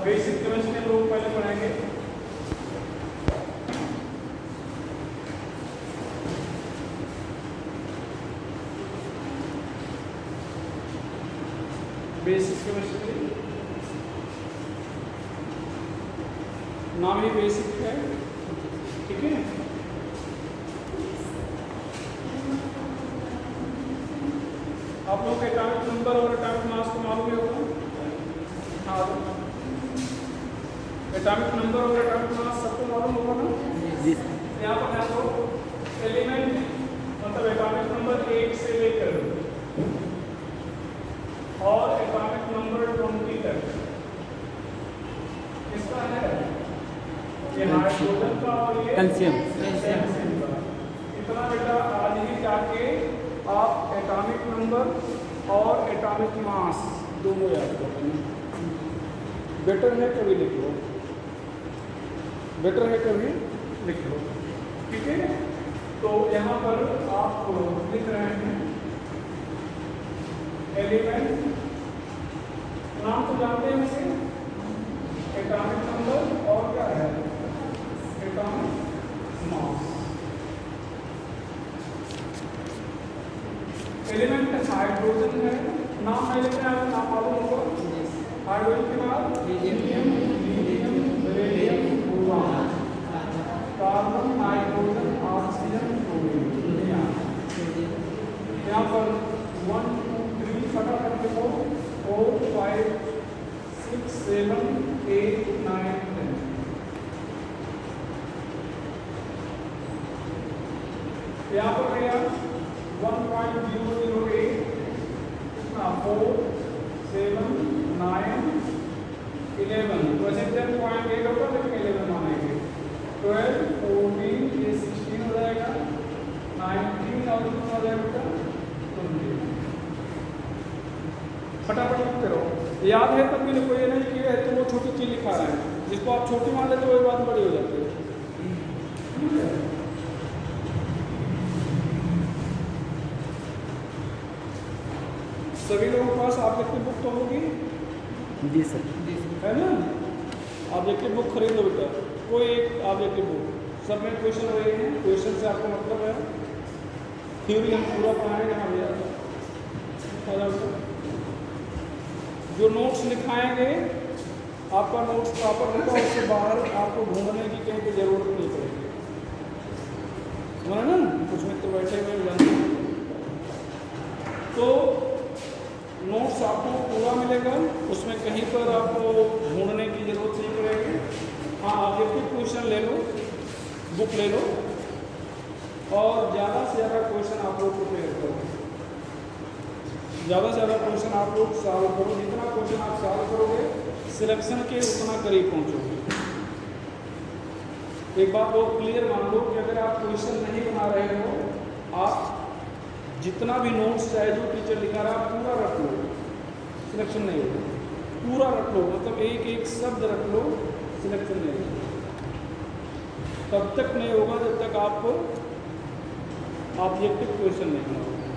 Basic chemistry हम लोग पहले पढ़ेंगे। बेसिक केमिस्ट्री नाम ही बेसिक है, ठीक है। आप लोग एटॉमिक नंबर और एटॉमिक मास को मालूम ही होगा। हाँ, एटॉमिक नंबर और एटॉमिक मास सबको मालूम होगा ना जी। यहाँ पर है तो एलिमेंट मतलब एटॉमिक नंबर 1 से लेकर और एटॉमिक नंबर 20 तक किसका है? ये हाइड्रोजन का और ये कैल्शियम का। इतना बेटा आज ही जाके आप एटॉमिक नंबर और एटॉमिक मास दोनों याद कर लेना। बेटर है कभी लिख लो, बेटर है कभी लिख लो, ठीक है। तो यहाँ पर आप लिख रहे हैं एलिमेंट, नाम तो जानते हैं इसे, एटॉमिक नंबर और क्या है एटॉमिक मास। एलिमेंट हाइड्रोजन है, नाम मैं लिख रहा हूँ, नाम मालूम होगा। हाइड्रोजन के बाद helium, beryllium, boron, carbon, nitrogen, oxygen, chlorine. यहाँ पर 1 2 3 फटाफट लिखो, 4 5 6 7 8 9 10। यहाँ पर भैया 1.008 कितना 4 7 9 11, वैसे 10.8 होगा लेकिन 11 मानेंगे। 12 14 ये 16 हो जाएगा, 19 और कितना हो जाएगा 20। फटाफट लिखते रहो, याद है तब भी लिखो, ये नहीं कि है तो वो छोटी चीज लिखा रहा है, जिसको आप छोटी मान लेते हो वो बात बड़ी हो जाती है। सभी लोगों के पास ऑब्जेक्टिव बुक तो होगी जी सर, है ना। ऑब्जेक्टिव बुक खरीद लो बेटा, कोई एक ऑब्जेक्टिव बुक, सब में क्वेश्चन हो रहे हैं, क्वेश्चन से आपको मतलब है, थ्योरी हम पूरा पढ़ाएंगे ना भैया। जो नोट्स लिखाएंगे आपका नोट्स प्रॉपर होगा, उससे बाहर आपको ढूंढने की कहीं की जरूरत नहीं पड़ेगी, समझ ना। कुछ मित्र बैठे हुए जानते हैं, तो नोट्स आपको पूरा मिलेगा, उसमें कहीं पर आपको ढूंढने की जरूरत नहीं पड़ेगी। हाँ, ऑब्जेक्टिव क्वेश्चन ले लो, बुक ले लो और ज़्यादा से ज़्यादा क्वेश्चन आप लोग प्रिपेयर करो, ज़्यादा से ज़्यादा क्वेश्चन आप लोग सॉल्व करो। जितना क्वेश्चन आप सॉल्व करोगे सिलेक्शन के उतना करीब पहुँचोगे। एक बात और क्लियर मान लो कि अगर आप क्वेश्चन नहीं बना रहे हो, आप जितना भी नोट्स चाहे जो टीचर लिखा रहा है पूरा रख लो, सिलेक्शन नहीं होगा। पूरा रख लो, मतलब एक एक शब्द रख लो, सिलेक्शन नहीं होगा। तब तक नहीं होगा जब तक आप ऑब्जेक्टिव क्वेश्चन नहीं बनाओगे।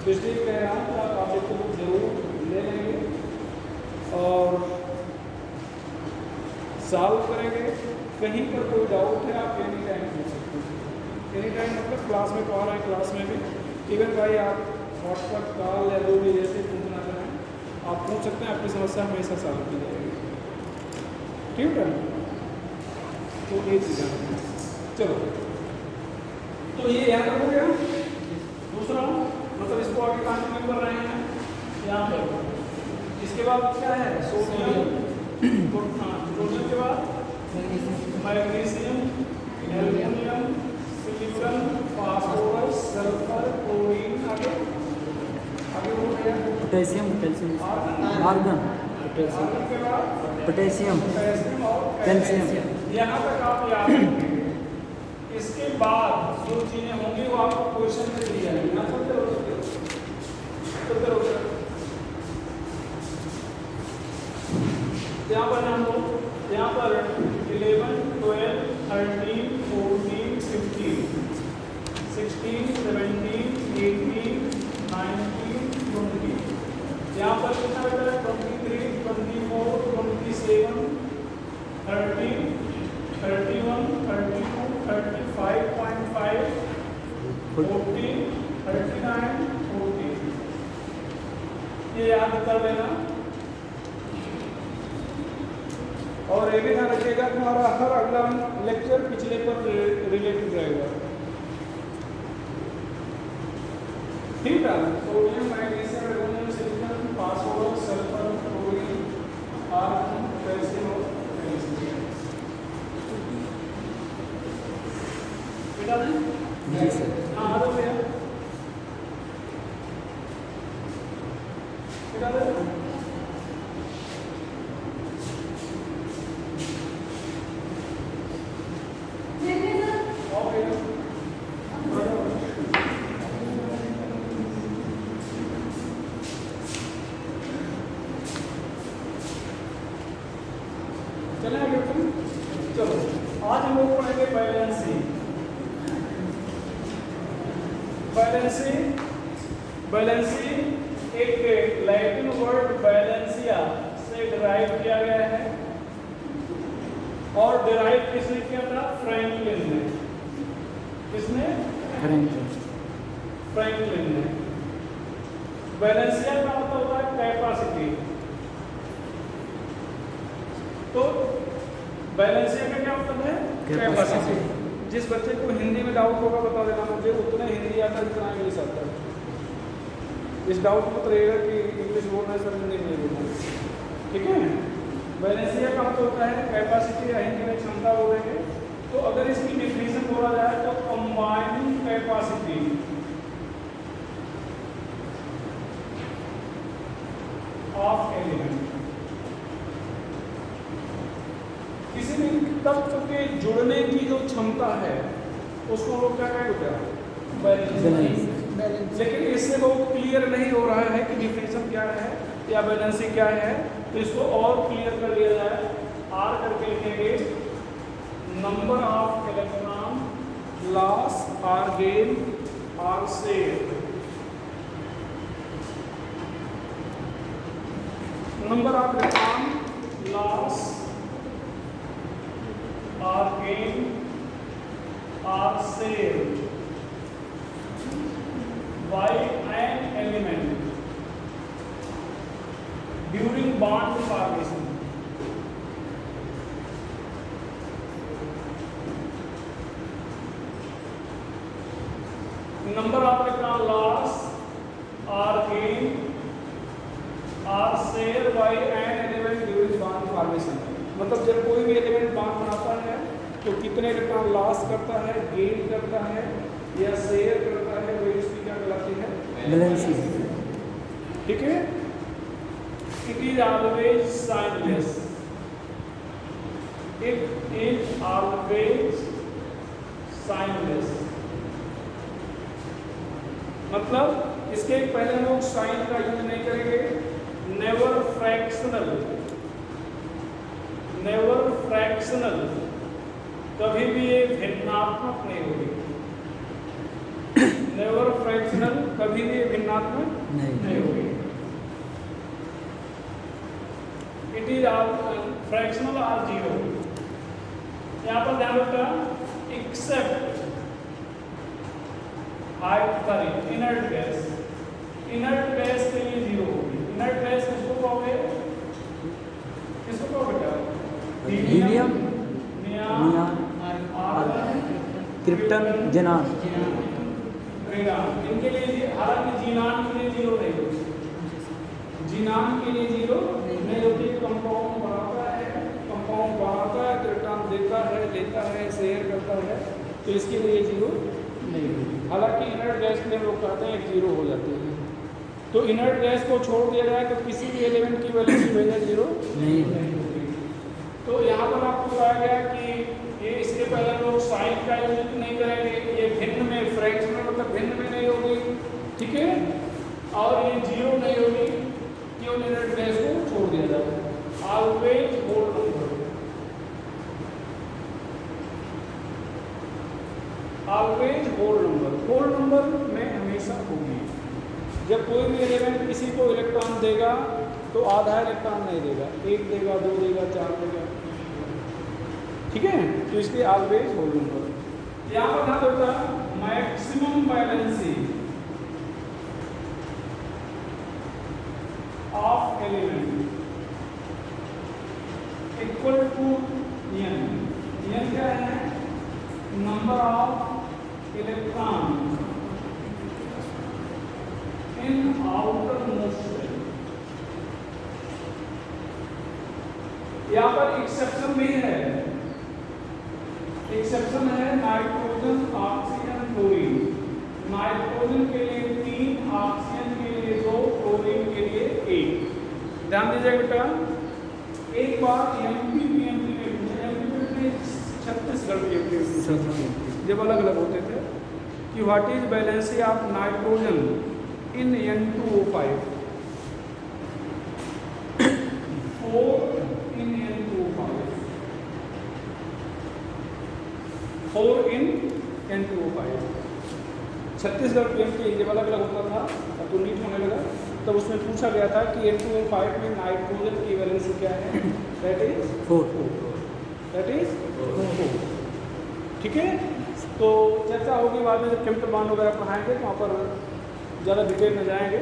तो इसलिए कह रहा हूँ कि आप ऑब्जेक्टिव जरूर ले लेंगे और सॉल्व करेंगे। कहीं पर कोई डाउट है आप एनी टाइम पूछ सकते हैं, एनी टाइम मतलब क्लास में पढ़ा रहे हैं, क्लास में भी इवन भाई आप व्हाट्सएप कॉल या जो भी जैसे पूछना चाहें आप पूछ सकते हैं, आपकी समस्या हमेशा सॉल्व की जाएगी, ठीक है। तो ये चीज़ें चलो, तो ये याद हो गया। दूसरा मतलब इसको आगे कंटिन्यू कर रहे हैं यहाँ पर। इसके बाद क्या है सोडियम, सोडियम के बाद magnesium, aluminium, silicon, phosphorus, sulphur, chlorine, आगे आगे हो गया पोटेशियम, आर्गन, पोटेशियम, कैल्शियम। यहाँ तक आप याद रखेंगे। इसके बाद जो चीजें होंगी वो आपको क्वेश्चन में दी जाएंगी। यहाँ चलते रहो यहाँ पर हम लोग यहाँ पर 11, 12, 13, 14, 15, 16, 17, 18, 19, 20 यहाँ पर कितना बेटा है 23, 40, 39, 40। ये याद कर लेना। और ये भी ध्यान रखिएगा कि हमारा हर अगला लेक्चर पिछले पर रिलेटेड रहेगा। ठीक है, sodium magnesium aluminium silicon phosphorus sulphur chlorine argon calcium और मैग्नीशियम। बेटा जी सर। हाँ आ दो भैया बेटा चलो आज हम लोग पढ़ेंगे बैलेंसिंग। बैलेंसिंग एक लैटिन वर्ड बैलेंसिया से डिराइव किया गया है और डिराइव किसने किया था? फ्रैंकलिन ने। किसने? फ्रैंकलिन ने। बैलेंसिया का मतलब होता है कैपेसिटी। तो बैलेंसिया का क्या मतलब है? कैपेसिटी। जिस बच्चे को हिंदी में डाउट होगा बता देना मुझे, उतना हिंदी आता है जितना इंग्लिश आता है। इस डाउट मत रहेगा कि इंग्लिश बोलना है सर हिंदी में बोलना है, ठीक है। बैलेंसिया का मतलब होता है कैपेसिटी, या हिंदी में क्षमता बोलेंगे। तो अगर इसकी डिफिनीशन बोला जाए तो कंबाइनिंग कैपेसिटी ऑफ एलिमेंट, किसी भी तत्व के जुड़ने की जो क्षमता है उसको हम लोग क्या कहेंगे? बैलेंस। लेकिन इससे बहुत क्लियर नहीं हो रहा है कि डिफिनेशन क्या है या बैलेंसिंग क्या है, तो इसको और क्लियर कर लिया जाए। आर करके लिखेंगे number of electron loss or gain or save. Number of electron loss or gain or save by an element during bond formation. Number of electron loss are gained are shared by an element during bond formation. मतलब जब कोई भी element bond बनाता है तो कितने electron loss करता है, गेन करता है या शेयर करता है, वही उसकी क्या कहलाती है? बैलेंसिंग। ठीक है। It is always signless. It is always signless मतलब इसके पहले हम लोग साइन का यूज नहीं करेंगे। नेवर फ्रैक्शनल, नेवर फ्रैक्शनल, कभी भी ये भिन्नात्मक नहीं होगी। नेवर फ्रैक्शनल, कभी भी भिन्नात्मक नहीं होगी। It is fractional or zero. यहाँ पर ध्यान रखना, except hypothetic inert gas. Inert gas के लिए जीरो होगी। इनर्ट गैस किसको कहोगे? किसको कहो बेटा? Helium, neon, argon, krypton, xenon. इनके लिए हालांकि जीनान के लिए जीरो नहीं होती। जीनान के लिए जीरो नहीं होती। कंपाउंड बनाता है, इलेक्ट्रॉन देता है, लेता है, शेयर करता है, तो इसके लिए जीरो नहीं होती। हालांकि इनर्ट गैस के लिए हम लोग कहते हैं जीरो हो जाते हैं। तो इनर्ट गैस को छोड़ दिया जाए तो किसी भी एलिमेंट की वैल्यू की वजह जीरो नहीं होती। तो यहाँ पर आपको बताया गया कि ये इसके पहले लोग साइन का यूज नहीं करेंगे। ये भिन्न में फ्रैक्शनल मतलब भिन्न में नहीं होगी, ठीक है। और ये जीरो नहीं होगी, क्यों? इनर्ट गैस को छोड़ दिया जाए। Always whole number, always whole number, whole number में हमेशा होगी। जब कोई भी एलिमेंट किसी को इलेक्ट्रॉन देगा तो आधा इलेक्ट्रॉन नहीं देगा, एक देगा, दो देगा, चार देगा, ठीक है। तो इसलिए ऑलवेज होल नंबर। यहाँ पर ध्यान रखना, maximum valency of element equal to n। n क्या है? Number of electron in outer most shell. यहाँ पर एक्सेप्शन भी है, एक्सेप्शन है नाइट्रोजन, ऑक्सीजन, फ्लोरीन। नाइट्रोजन के लिए 3, ऑक्सीजन के लिए 2, फ्लोरीन के लिए 1। ध्यान दीजिए बेटा, एक बार एमपीपीएमसी में पूछा, एमपीपीएमसी में 36 गढ़ जब अलग अलग होते थे कि what is valency of nitrogen in N2O5, 4 in N2O5, 4 in N2O5। Chhattisgarh PMC जब अलग अलग होता था, अब तो नीट होने लगा, तब उसमें पूछा गया था कि N2O5 में नाइट्रोजन की वैलेंसी क्या है? That is 4। That is 4। ठीक है, तो चर्चा होगी बाद में जब केमिकल बॉन्ड वगैरह पढ़ाएंगे तो वहाँ पर ज़्यादा डिटेल में जाएंगे।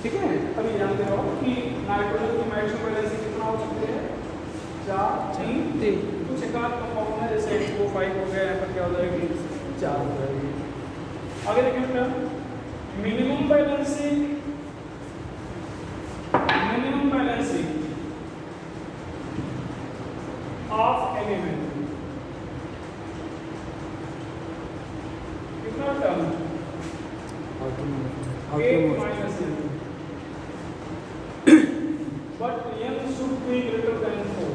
ठीक है, अभी जानते हो कि नाइट्रोजन की मैक्सिमम वैलेंसी कितना हो सकती है? 4, 3। कुछ एक आध कंपाउंड है जैसे N2O5 हो गया, यहाँ पर क्या हो जाएगी? 4 हो जाएगी। आगे देखें बेटा, मिनिमम बैलेंसी ऑफ एलिमेंट कितना term? 8 minus n, but n should be greater than 4।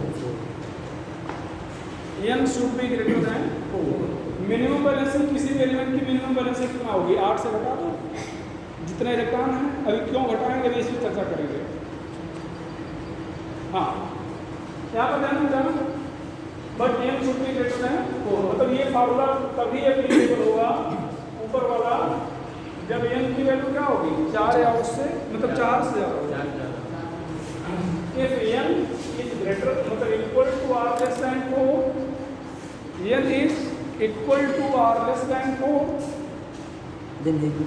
n should be greater than 4। Minimum valency किसी भी एलिमेंट की मिनिमम बैलेंसी कितना होगी? 8 से घटा दो जितने इलेक्ट्रॉन हैं। अभी क्यों घटाएंगे, अभी इस पर चर्चा करेंगे। हाँ, यहाँ पर ध्यान देना, but n should be greater than 4। मतलब ये फार्मूला तभी एप्लीकेबल होगा ऊपर वाला जब n की वैल्यू क्या होगी? 4 या उससे, मतलब 4 से ज़्यादा। If n is greater मतलब equal to or less than 4, n is equal to or less than 4,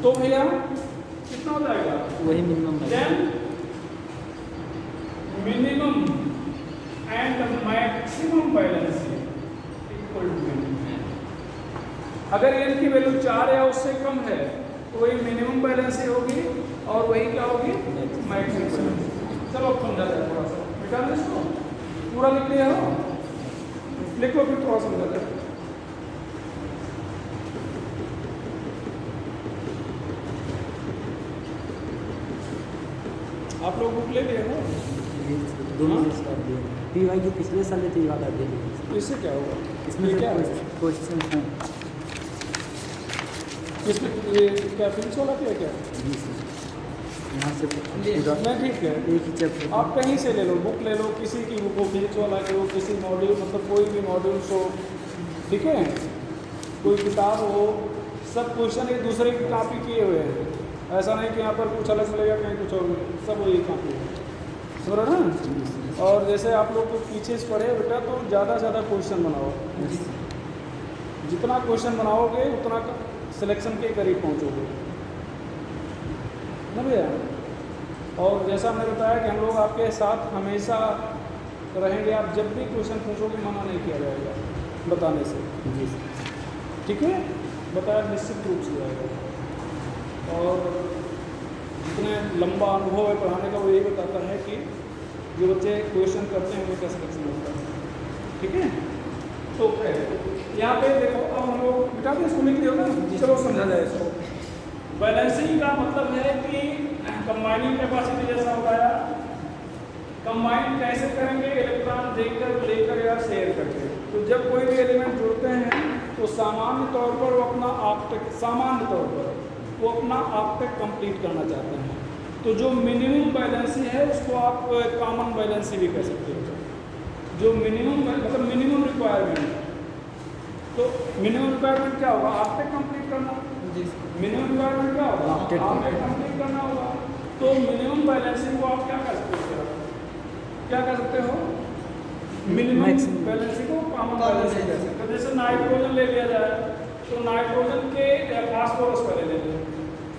तो भैया कितना हो जाएगा? वही मिनिमम है। Then minimum and maximum valency equal to n। अगर n की वैल्यू 4 या उससे कम है तो वही मिनिमम बैलेंसी होगी और वही क्या होगी? Maximum valency. चलो अब समझा जाए थोड़ा सा, बेटा इसको पूरा लिख लिया हो, लिखो फिर थोड़ा समझा जाए। आप लोग बुक ले लिए हो? दोनों कर दिए। पीवाई की पिछले साल थी वाला दे दी। तो इससे क्या होगा? इसमें ये क्या है? क्वेश्चन है। इसमें ये क्या फिजिक्स वाला क्या क्या? जी सर, यहाँ से मैं ठीक है, एक ही चैप्टर आप कहीं से ले लो, बुक ले लो, किसी की बुक हो, फिजिक्स वाला की हो, किसी मॉड्यूल मतलब कोई भी मॉड्यूल्स हो, ठीक है, कोई किताब हो, सब क्वेश्चन एक दूसरे की कॉपी किए हुए हैं। ऐसा नहीं कि यहाँ पर कुछ अलग मिलेगा कहीं कुछ और, सब वही कॉपी है, समझ रहे ना? और जैसे आप लोग को पीछे से पढ़े बेटा तो ज़्यादा से ज़्यादा क्वेश्चन बनाओ, जितना क्वेश्चन बनाओगे उतना सिलेक्शन के करीब पहुँचोगे ना भैया। और जैसा हमने बताया कि हम लोग आपके साथ हमेशा रहेंगे, आप जब भी क्वेश्चन पूछोगे मना नहीं किया जाएगा बताने से। जी ठीक है, बताया निश्चित रूप से जाएगा। और जितने लंबा अनुभव है पढ़ाने का वो ये बताता है कि जो बच्चे क्वेश्चन करते हैं वो कैसे सिलेक्शन होता है। ठीक है, तो यहाँ पे देखो, अब हम लोग बेटा भी इसको लिख दिया होगा, चलो समझा जाए इसको। बैलेंसिंग का मतलब है कि कंबाइनिंग कैपेसिटी जैसा बताया, कंबाइन कैसे करेंगे? इलेक्ट्रॉन देकर, लेकर या शेयर करके। तो जब कोई भी एलिमेंट जुड़ते हैं तो सामान्य तौर पर वो अपना ऑक्टेट, सामान्य तौर पर वो अपना ऑक्टेट कंप्लीट करना चाहते हैं। तो जो मिनिमम बैलेंसी है उसको आप कॉमन बैलेंसी भी कह सकते हो। जो मिनिमम मतलब मिनिमम रिक्वायरमेंट, तो मिनिमम रिक्वायरमेंट क्या होगा? ऑक्टेट कंप्लीट करना। मिनिमम रिक्वायरमेंट क्या होगा? ऑक्टेट कंप्लीट करना होगा। तो मिनिमम बैलेंसिंग को आप क्या कर सकते हो? क्या कर सकते हो? मिनिमम बैलेंसिंग को कॉमन बैलेंसिंग कह सकते हो। जैसे नाइट्रोजन ले लिया जाए तो नाइट्रोजन के फास्फोरस पहले ले लें,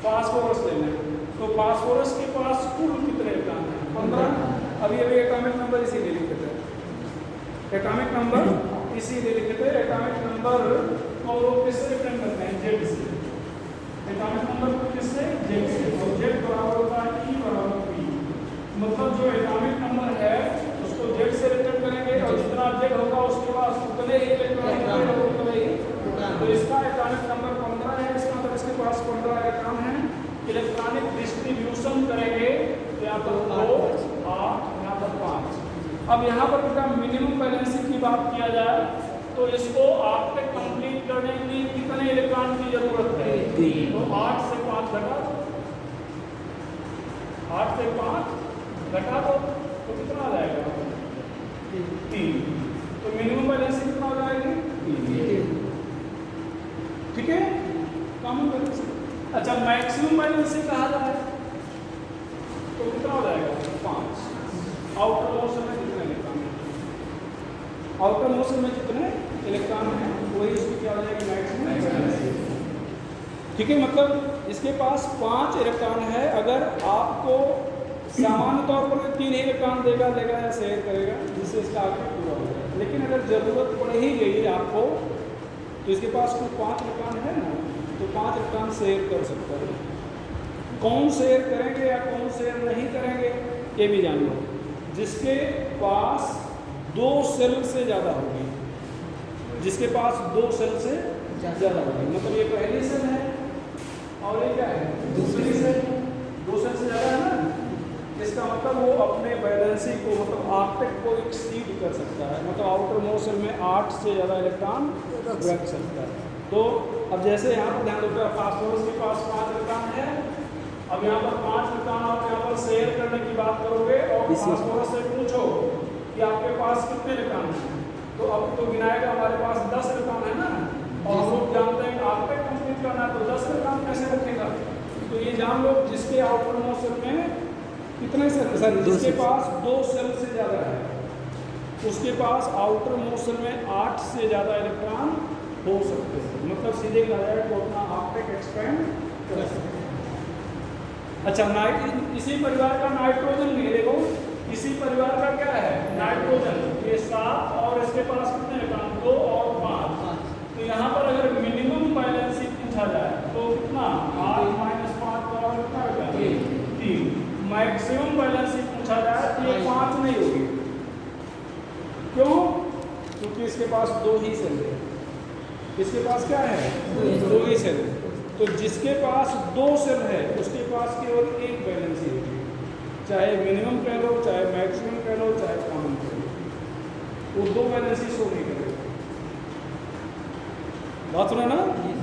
फास्फोरस ले लें। तो फास्फोरस के पास कुल कितने इलेक्ट्रॉन हैं? 15। अभी एटॉमिक नंबर इसीलिए लिखे थे, एटॉमिक नंबर इसीलिए लिखे थे। एटॉमिक नंबर को किससे रिप्रेजेंट करते हैं? जेड से। एटॉमिक नंबर को किससे? जेड से। और जेड बराबर होता है ई बराबर पी। मतलब जो एटॉमिक नंबर है उसको जेड से रिप्रेजेंट करेंगे और जितना जेड होगा उसके पास उतने ही इलेक्ट्रॉन होंगे, उतने ही। तो इसका एटॉमिक नंबर 15 है, इसका मतलब इसके पास 15 इलेक्ट्रॉन हैं। इलेक्ट्रॉनिक डिस्ट्रीब्यूशन करेंगे तो यहाँ पर 2, 8, यहाँ पर 5। अब यहाँ पर बेटा मिनिमम बैलेंसिंग की बात किया जाए तो इसको आप तक कंप्लीट करने के लिए कितने इलेक्ट्रॉन की जरूरत है? 3। तो 8 से 5 घटा दो, 8 से 5 घटा दो तो कितना आ जाएगा? 3। तो मिनिमम बैलेंसिंग कितना हो जाएगी? 3। ठीक है, कॉमन बैलेंसिंग। अच्छा, मैक्सिमम बैलेंसिंग कहा जाए तो कितना हो जाएगा? 5। आउटर मोशन में कितने इलेक्ट्रॉन हैं? आउटर मोशन में जितने इलेक्ट्रॉन हैं वही उसकी क्या हो जाएगी? Maximum balancing. ठीक है, मतलब इसके पास 5 इलेक्ट्रॉन है। अगर आपको सामान्य तौर पर 3 ही इलेक्ट्रॉन देगा या शेयर करेगा जिससे इसका आउटपुट पूरा हो जाएगा। लेकिन अगर ज़रूरत पड़ ही गई आपको तो इसके पास कुल 5 इलेक्ट्रॉन है ना, तो 5 इलेक्ट्रॉन शेयर कर सकता है। कौन शेयर करेंगे या कौन शेयर नहीं करेंगे ये भी जान लो। जिसके पास 2 सेल से ज़्यादा होगी, जिसके पास 2 सेल से ज़्यादा होगी, मतलब ये पहली सेल है और ये क्या है? दूसरी सेल। 2 सेल से ज़्यादा है ना, इसका मतलब वो अपने बैलेंसिंग को मतलब आर्टेक को एक्सीड कर सकता है। मतलब आउटर मोशन में 8 से ज़्यादा इलेक्ट्रॉन रख सकता है। तो अब जैसे यहाँ पर ध्यान दो, फास्फोरस के पास 5 इलेक्ट्रॉन है। अब यहाँ पर 5 इलेक्ट्रॉन आप यहाँ पर शेयर करने की बात करोगे और फास्फोरस से पूछो कि आपके पास कितने इलेक्ट्रॉन हैं, तो अब तो गिनाएगा हमारे पास 10 इलेक्ट्रॉन है ना, और हम लोग जानते हैं आर्टेक कंप्लीट करना है तो 10 इलेक्ट्रॉन कैसे रखेगा? तो ये जान लो जिसके आउटर मोशन में कितने सेल, सर जिसके पास 2 सेल से ज़्यादा है उसके पास आउटर मोशन में 8 से ज़्यादा इलेक्ट्रॉन हो सकते हैं। मतलब सीधे कहा जाए तो अपना आर्टेक एक्सपेंड कर सकते हैं। अच्छा, इसी परिवार का नाइट्रोजन भी देखो, इसी परिवार का क्या है? नाइट्रोजन। ये 7 और इसके पास कितने इलेक्ट्रॉन? 2 और 5। तो यहाँ पर अगर मिनिमम बैलेंसिंग पूछा जाए तो कितना? 8 - 5 बराबर कितना होगा? 3। मैक्सिमम बैलेंसिंग पूछा जाए तो ये 5 नहीं होगी। क्यों? क्योंकि इसके पास 2 ही सेल है। इसके पास क्या है? 2 ही सेल। तो जिसके पास 2 सेल है उसके पास केवल एक बैलेंसिंग होगी, चाहे मिनिमम कह लो, चाहे मैक्सिमम कह लो, चाहे कॉमन कह लो, वो 2 बैलेंसिंग शो नहीं करेगा। बात सुना ना?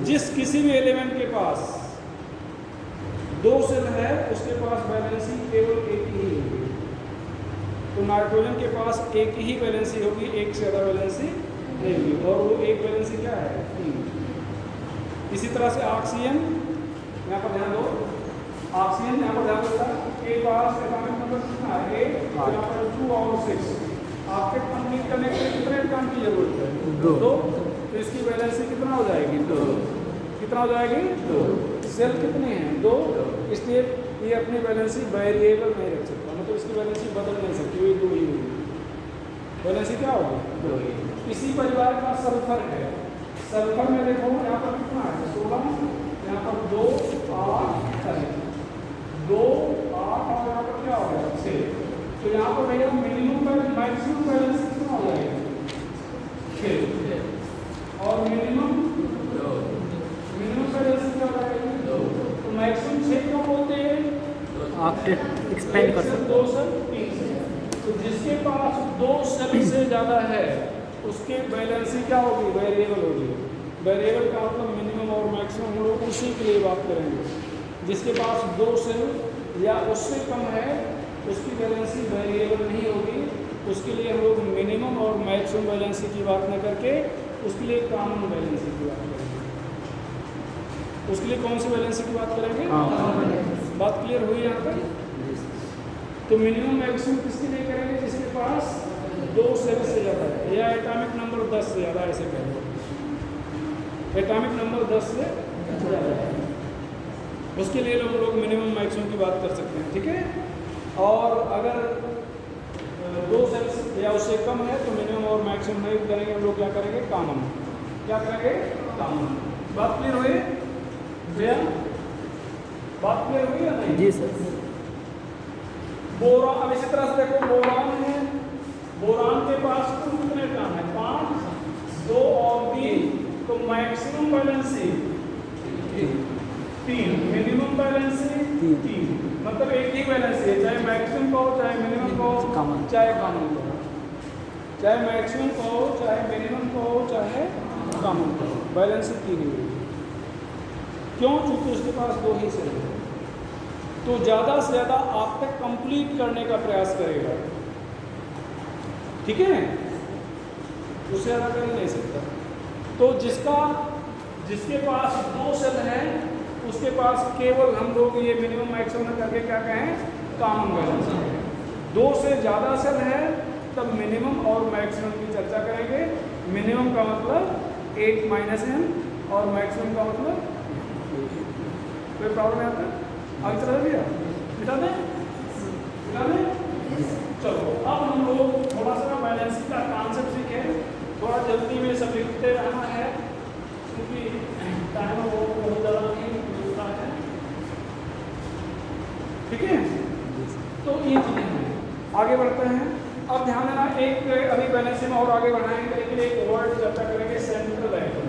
जिस किसी भी एलिमेंट के पास 2 सेल है उसके पास बैलेंसिंग केवल एक ही होगी। तो नाइट्रोजन के पास एक ही बैलेंसिंग होगी, एक से ज़्यादा बैलेंसिंग नहीं होगी, और वो एक बैलेंसिंग क्या है? 3। इसी तरह से ऑक्सीजन, यहाँ पर ध्यान दो, ऑक्सीजन यहाँ पर ध्यान देता के पास एटॉमिक नंबर कितना है? 8। यहाँ पर 2 और 6। आपके कंप्लीट करने के लिए कितने इलेक्ट्रॉन की जरूरत है? 2। तो इसकी बैलेंसिंग कितना हो जाएगी? 2। कितना हो जाएगी? 2। सेल कितने हैं? 2। इसलिए ये अपनी बैलेंसिंग वेरिएबल नहीं रख सकता, मतलब इसकी बैलेंसिंग बदल नहीं सकती, ये 2 ही होगी। बैलेंसिंग क्या होगी? 2 ही। इसी परिवार का सल्फर है। सल्फर में देखो यहाँ पर कितना है? 16, यहाँ पर 2, 8 है, 2, 8 और यहाँ पर क्या हो गया? 6। तो यहाँ पर भैया मिनिमम मैक्सिमम बैलेंस कितना हो जाएगा? 6। और मिनिमम बैलेंस क्या हो जाएगा? 2। तो मैक्सिमम 6 क्यों बोलते हैं? आप एक्सपेंड कर सकते 2 से 3 से। तो जिसके पास 2 सेल से ज़्यादा है उसके बैलेंसिंग क्या होगी? वेरिएबल होगी। वेरिएबल का मतलब मिनिमम और मैक्सिमम, हम लोग उसी के लिए बात करेंगे। जिसके पास 2 सेल या उससे कम है उसकी बैलेंसिंग वेरिएबल नहीं होगी, उसके लिए हम लोग मिनिमम और मैक्सिमम बैलेंसिंग की बात न करके उसके लिए कॉमन बैलेंसिंग की बात करेंगे। उसके लिए कौन सी बैलेंसिंग की बात करेंगे? बात क्लियर हुई यहाँ पर? तो मिनिमम मैक्सिमम किसके लिए करेंगे? जिसके पास 2 सेल से ज़्यादा है या एटॉमिक नंबर 10 से ज़्यादा, ऐसे कह लो। एटॉमिक नंबर 10 से ज़्यादा है, उसके लिए हम लोग मिनिमम मैक्सिमम की बात कर सकते हैं, ठीक है। और अगर 2 सेल्स या उससे कम है तो मिनिमम और मैक्सिमम नहीं करेंगे, हम लोग क्या करेंगे, कॉमन। क्या करेंगे, कॉमन। बात क्लियर हुई भैया? बात क्लियर हुई या नहीं? जी सर। बोरान, अब इसी तरह से देखो, बोरान है, बोरान के पास कुल कितने एटॉम है, 5, 2 और 3, तो मैक्सिमम वैलेंसी 3, मिनिमम वैलेंसी 3, मतलब एक ही वैलेंसी है, चाहे मैक्सिमम को चाहे मिनिमम को चाहे कॉमन को, चाहे मैक्सिमम को चाहे मिनिमम को चाहे कॉमन को, वैलेंसी 3 ही है। क्यों? क्योंकि उसके पास 2 ही सेल है, तो ज़्यादा से ज़्यादा आप तक कंप्लीट करने का प्रयास करेगा, ठीक है, उससे ज़्यादा कर ही नहीं सकता। तो जिसके पास 2 सेल हैं उसके पास केवल हम लोग ये मिनिमम मैक्सिमम करके क्या कहें, कॉमन वैलेंस है। 2 से ज़्यादा सेल है तब मिनिमम और मैक्सिमम की चर्चा करेंगे। मिनिमम का मतलब 8 - n और मैक्सिमम का मतलब कोई प्रॉब्लम आता है? आगे चला भैया, बिठा दें? चलो अब हम लोग थोड़ा सा बैलेंसिंग का कॉन्सेप्ट सीखें, थोड़ा जल्दी में सब लिखते रहना है क्योंकि टाइम बहुत ज़्यादा नहीं मिलता है, ठीक है। तो ये चीज़ें हैं, आगे बढ़ते हैं। अब ध्यान देना, एक अभी बैलेंसिंग में और आगे बढ़ाएंगे, लेकिन एक वर्ड चर्चा करेंगे, सेंट्रल एटम।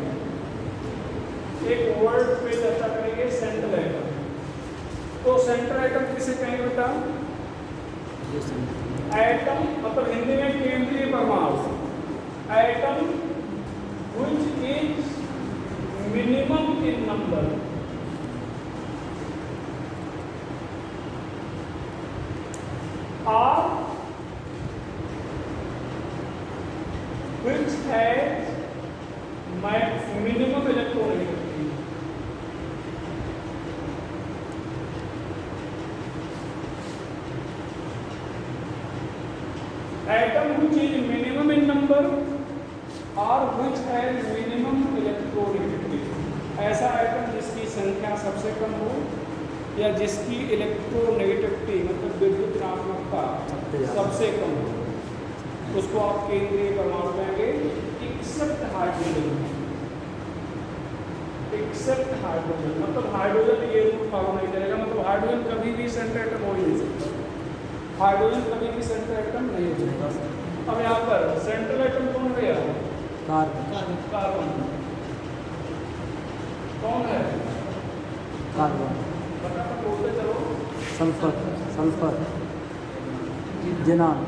एक वर्ड पे चर्चा करेंगे, सेंट्रल एटम। तो सेंट्रल एटम किसे कहेंगे बेटा? एटम मतलब हिंदी में केंद्रीय परमाणु, atom which is minimum in number, और which has minimum electronegativity. Atom which is minimum in number or which has minimum electronegativity, ऐसा एटम जिसकी संख्या सबसे कम हो या जिसकी इलेक्ट्रोनेगेटिविटी मतलब विद्युत ऋणात्मकता सबसे कम हो, उसको आप केंद्रीय परमाणु कहेंगे, एक्सेप्ट हाइड्रोजन। एक्सेप्ट हाइड्रोजन मतलब हाइड्रोजन ये रूल फॉलो नहीं करेगा, मतलब हाइड्रोजन कभी भी सेंट्रल एटम हो ही नहीं सकता, हाइड्रोजन कभी भी सेंट्रल एटम नहीं हो सकता। अब यहाँ पर सेंट्रल एटम कौन गया? कार्बन। कौन है? कार्बन। फटाफट बोलते चलो। Sulphur, xenon,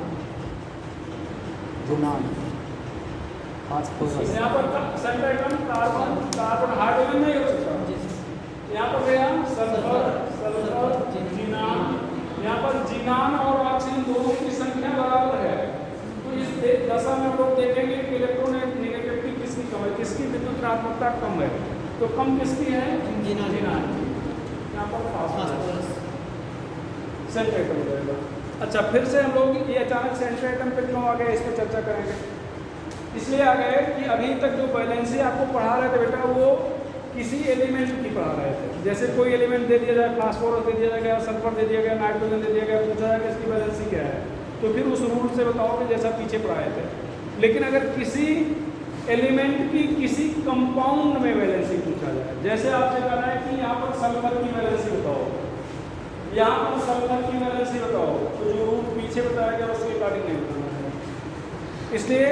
phosphorus. यहाँ पर सेंट्रल एटम कार्बन, हाइड्रोजन नहीं हो सकता। यहाँ पर गया सल्फर, जिनान। यहाँ पर जिनान और ऑक्सीजन दोनों की संख्या बराबर है, तो इस दशा में हम लोग देखेंगे कि इलेक्ट्रोनेगेटिविटी किसकी कम है, किसकी विद्युत ऋणात्मकता कम है, तो कम किसकी है? जिनान। यहाँ पर फास्फोरस सेंट्रल एटम हो जाएगा। अच्छा, फिर से हम लोग ये अचानक सेंट्रल एटम पे क्यों आ गए, इस पर चर्चा करेंगे। इसलिए आ गए कि अभी तक जो बैलेंसी आपको पढ़ा रहे थे बेटा, वो किसी एलिमेंट की पढ़ा रहे थे। जैसे कोई एलिमेंट दे दिया जाए, फास्फोरस दे दिया गया, सल्फर दे दिया गया, नाइट्रोजन दे दिया गया, पूछा जाए कि इसकी बैलेंसी क्या है, तो फिर उस रूल से बताओगे जैसा पीछे पढ़ाए थे। लेकिन अगर किसी एलिमेंट की किसी कंपाउंड में वैलेंसी पूछा जाए, जैसे आपसे कह रहा है कि यहाँ पर सल्फर की वैलेंसी बताओ, यहाँ पर सल्फर की वैलेंसी बताओ, तो जो रूल पीछे बताया गया उसके अकॉर्डिंग नहीं बताना है। इसलिए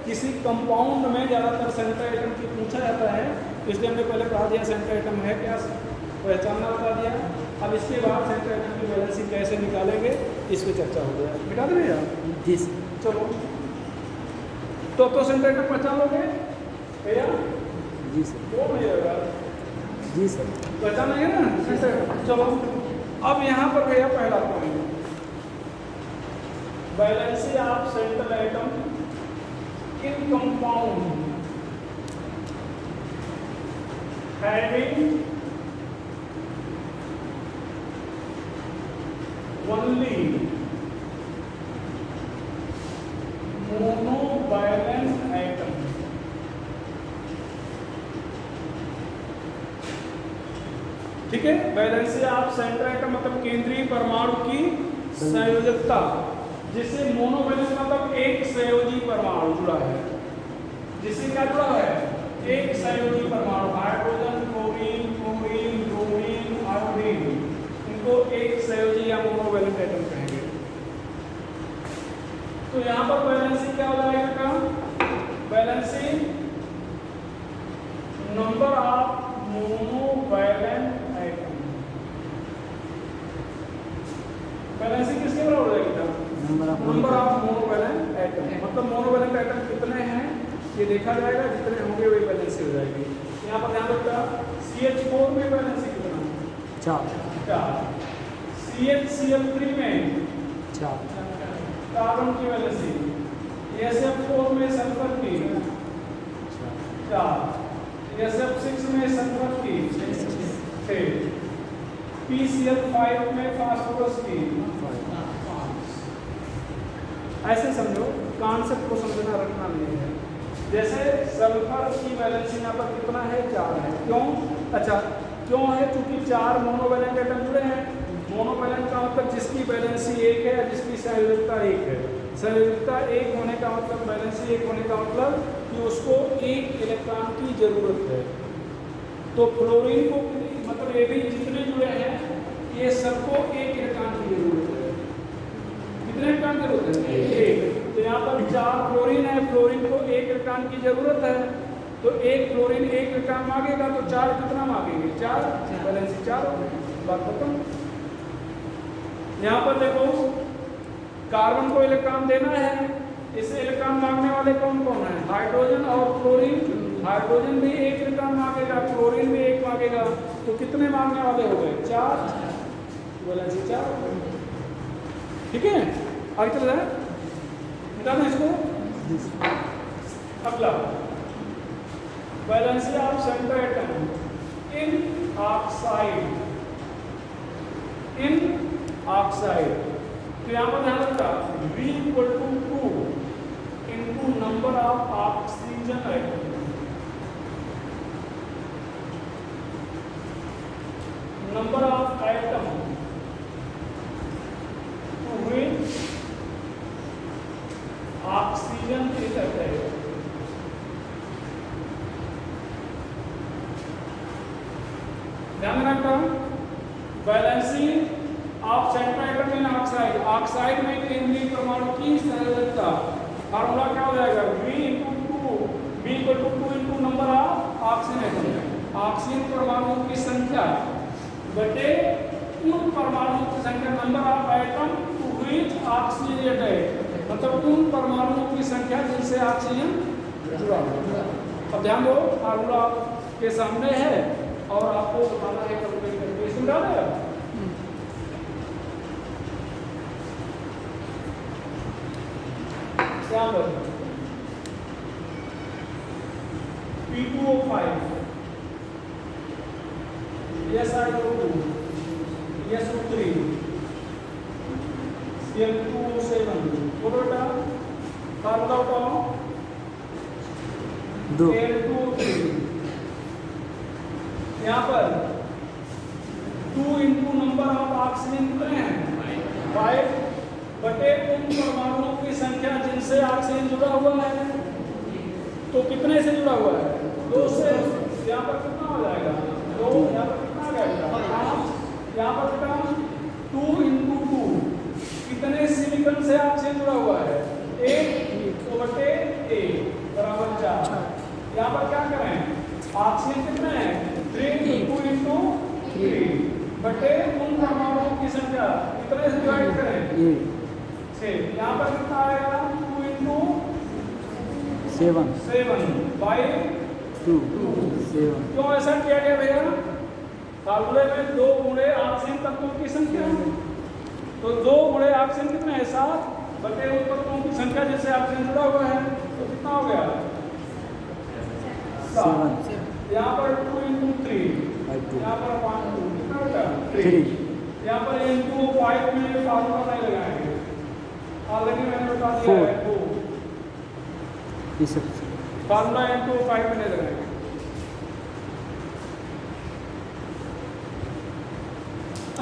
किसी कंपाउंड में ज़्यादातर सेंट्रल एटम की पूछा जाता है, इसलिए हमने पहले कहा दिया सेंट्रल एटम है क्या, पहचानना बता दिया। अब इसके बाद सेंट्रल एटम की वैलेंसी कैसे निकालेंगे इस पर चर्चा हो जाए। मिटा दें भैया? जी। चलो, तो सेंट्रल एटम पहचान लोगे भैया? जी सर। वो भैया जी सर, पहचान लेंगे ना सेंट्रल एटम। चलो, अब यहाँ पर भैया पहला point, valency of central atom in compound having only monovalent atom ठीक है, वैलेंसी ऑफ सेंट्रल एटम मतलब केंद्रीय परमाणु की संयोजकता, जिससे मोनोवैलेंस मतलब एक संयोजी परमाणु जुड़ा है, जिससे क्या जुड़ा है, एक संयोजी परमाणु, hydrogen, chlorine, chlorine, bromine, iodine, इनको एक संयोजी या मोनोवैलेंट एटम कहेंगे। तो यहाँ पर वैलेंसी क्या हो जाएगा का, valency number of monovalent atom, valency किसके बराबर हो जाएगी था, नंबर ऑफ मोनोवैलेंट एटम, मतलब मोनोवैलेंट एटम कितने हैं ये देखा जाएगा, जितने होंगे वही वैलेंसी हो जाएगी। यहाँ पर ध्यान रखना CH4 में वैलेंसी कितना, 4, CHCl3 में 4, कार्बन की वैलेंसी, SF4 में सल्फर की 4, SF6 में सल्फर की 6, PCl5 में फास्फोरस की 5। ऐसे समझो, कॉन्सेप्ट को समझना रखना नहीं है। जैसे सल्फर की वैलेंसी यहाँ पर कितना है, 4 है। क्यों, अच्छा क्यों है, क्योंकि 4 मोनोवैलेंट एटम जुड़े हैं। मोनोवैलेंट का मतलब जिसकी वैलेंसी 1 है, जिसकी संयोजकता 1 है। संयोजकता 1 होने का मतलब, वैलेंसी 1 होने का मतलब कि उसको 1 इलेक्ट्रॉन की जरूरत है। तो फ्लोरीन को मतलब ये भी जितने जुड़े हैं ये सबको 1 इलेक्ट्रॉन की जरूरत है। कितने इलेक्ट्रॉन की जरूरत है, 1। तो यहाँ पर 4 फ्लोरीन है, फ्लोरीन को 1 इलेक्ट्रॉन की जरूरत है, तो 1 फ्लोरीन 1 इलेक्ट्रॉन मांगेगा, तो 4 कितना मांगेंगे, 4, वैलेंसी 4 हो गई, बात खत्म। यहाँ पर देखो कार्बन को इलेक्ट्रॉन देना है, इसे इलेक्ट्रॉन मांगने वाले कौन कौन है, हाइड्रोजन और क्लोरीन। हाइड्रोजन भी 1 इलेक्ट्रॉन मांगेगा, क्लोरीन भी 1 मांगेगा, तो कितने मांगने वाले हो गए, 4, वैलेंसी 4 हो गई। ठीक है, आगे चल रहा है, मिटाना इसको। अगला valency of central atom in oxide, तो यहाँ पर ध्यान रखना V = 2 into number of oxygen atom, number of atom to which oxygen is attached. ध्यान रखना valency of central atom in oxide, oxide में केंद्रीय परमाणु की संयोजकता, फार्मूला क्या हो जाएगा, V = 2 into number of oxygen atom, ऑक्सीजन परमाणुओं की संख्या बटे उन परमाणुओं की संख्या, number of atom to which oxygen attached, मतलब उन परमाणुओं की संख्या जिनसे ऑक्सीजन जुड़ा हुआ है। अब ध्यान दो, फार्मूला आपके सामने है और आपको बताना है कैलकुलेट करके, समझा देगा। यहाँ पर P2O5, SiO2, SO3, Cl2O7, बेटा फार्मूला बताओ, 2 Al2O3। यहाँ पर 2 into नंबर ऑफ ऑक्सीजन कितने हैं, 5 बटे उन परमाणुओं की संख्या जिनसे ऑक्सीजन जुड़ा हुआ है, तो कितने से जुड़ा हुआ है, 2 से। यहाँ पर कितना हो जाएगा, 2, यहाँ पर कितना आ जाएगा, 5, यहाँ पर कितना 2 into 2, कितने सिलिकॉन से ऑक्सीजन जुड़ा हुआ है, 1, तो बटे 1 बराबर 4। यहाँ पर क्या करें, ऑक्सीजन कितने हैं, 3, 2 into 3 बटे उन परमाणुओं की संख्या कितने से डिवाइड करें, 6। यहाँ पर कितना आएगा, 2 into 7 by 2, 7। क्यों ऐसा किया गया भैया, फार्मूले में 2 गुणे ऑक्सीजन तत्वों की संख्या, तो 2 गुणे ऑक्सीजन कितने हैं, 7 बटे उन तत्वों की संख्या जिससे ऑक्सीजन जुड़ा हुआ है, तो कितना हो गया, 7। यहाँ पर 2 into 3, यहाँ पर 1 2, कितना होगा 3। यहाँ पर N2O5 में फार्मूला नहीं लगाएंगे, ऑलरेडी मैंने बता दिया है, 2 फार्मूला N2O5 में नहीं लगाएंगे।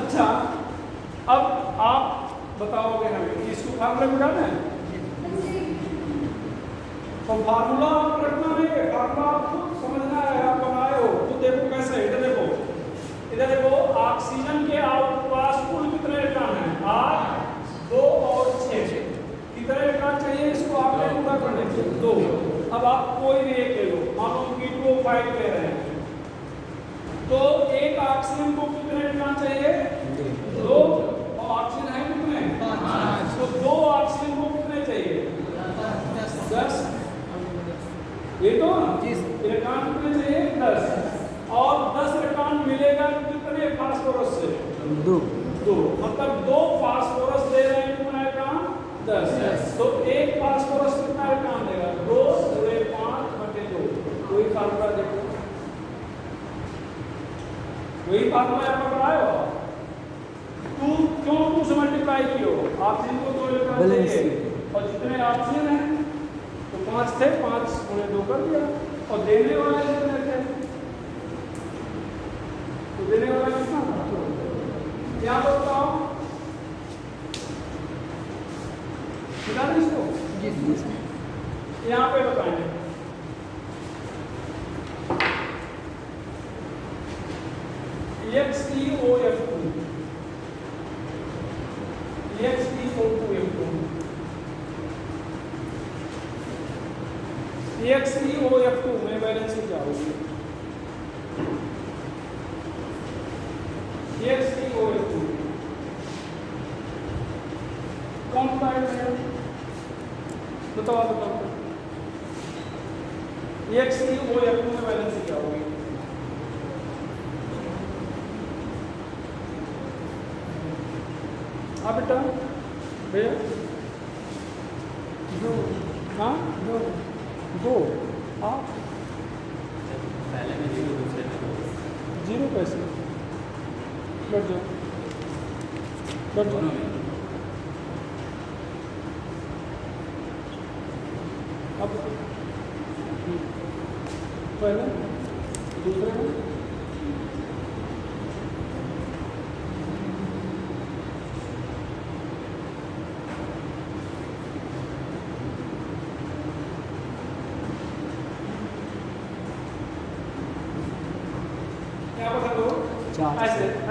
अच्छा, अब आप बताओगे हमें कि इसको फार्मूला मिटाना है। तो फार्मूला आप रखना नहीं है, फार्मूला आपको समझना है, आप बनाए हो तो देखो कैसे। इधर देखो ऑक्सीजन के आसपास कुल कितने इलेक्ट्रॉन हैं? 8, 2 और 6। कितने इलेक्ट्रॉन चाहिए इसको आपने पूरा करने के लिए? 2। अब आप कोई भी एक ले लो, मान लो कि 2O5 ले रहे हैं, तो एक ऑक्सीजन को कितने इलेक्ट्रॉन चाहिए? 2। और ऑक्सीजन है कितने? 5। तो 2 ऑक्सीजन को कितने चाहिए? 10। ये तो इलेक्ट्रॉन कितने चाहिए? 10। और 10 इलेक्ट्रॉन मिलेगा कितने फास्फोरस से? 2। मतलब 2 फास्फोरस दे रहे हैं कितना इलेक्ट्रॉन? 10। तो एक फास्फोरस कितना इलेक्ट्रॉन देगा? 2 × 5/2। वही फार्मूला देखो, वही फार्मूला यहाँ पर बनाए हो। 2 क्यों 2 से मल्टीप्लाई किया? ऑक्सीजन को 2 इलेक्ट्रॉन चाहिए और जितने ऑक्सीजन हैं तो 5 थे, 5 × 2 कर दिया। और देने वाले कितने थे? तो देने वाला कितना था? यहाँ पर बताओ, बता दें इसको। यहाँ पे बताएंगे XeO2 XeO2 में वैलेंसी क्या होगी? XeO2 कौन पाएगा? बताओ। XeO2 में वैलेंसी क्या होगी? हाँ बेटा, भैया 2। हाँ 2। हाँ पहले में 0 दूसरे में 0 कैसे? बैठ जाओ। अब पहले दूसरे में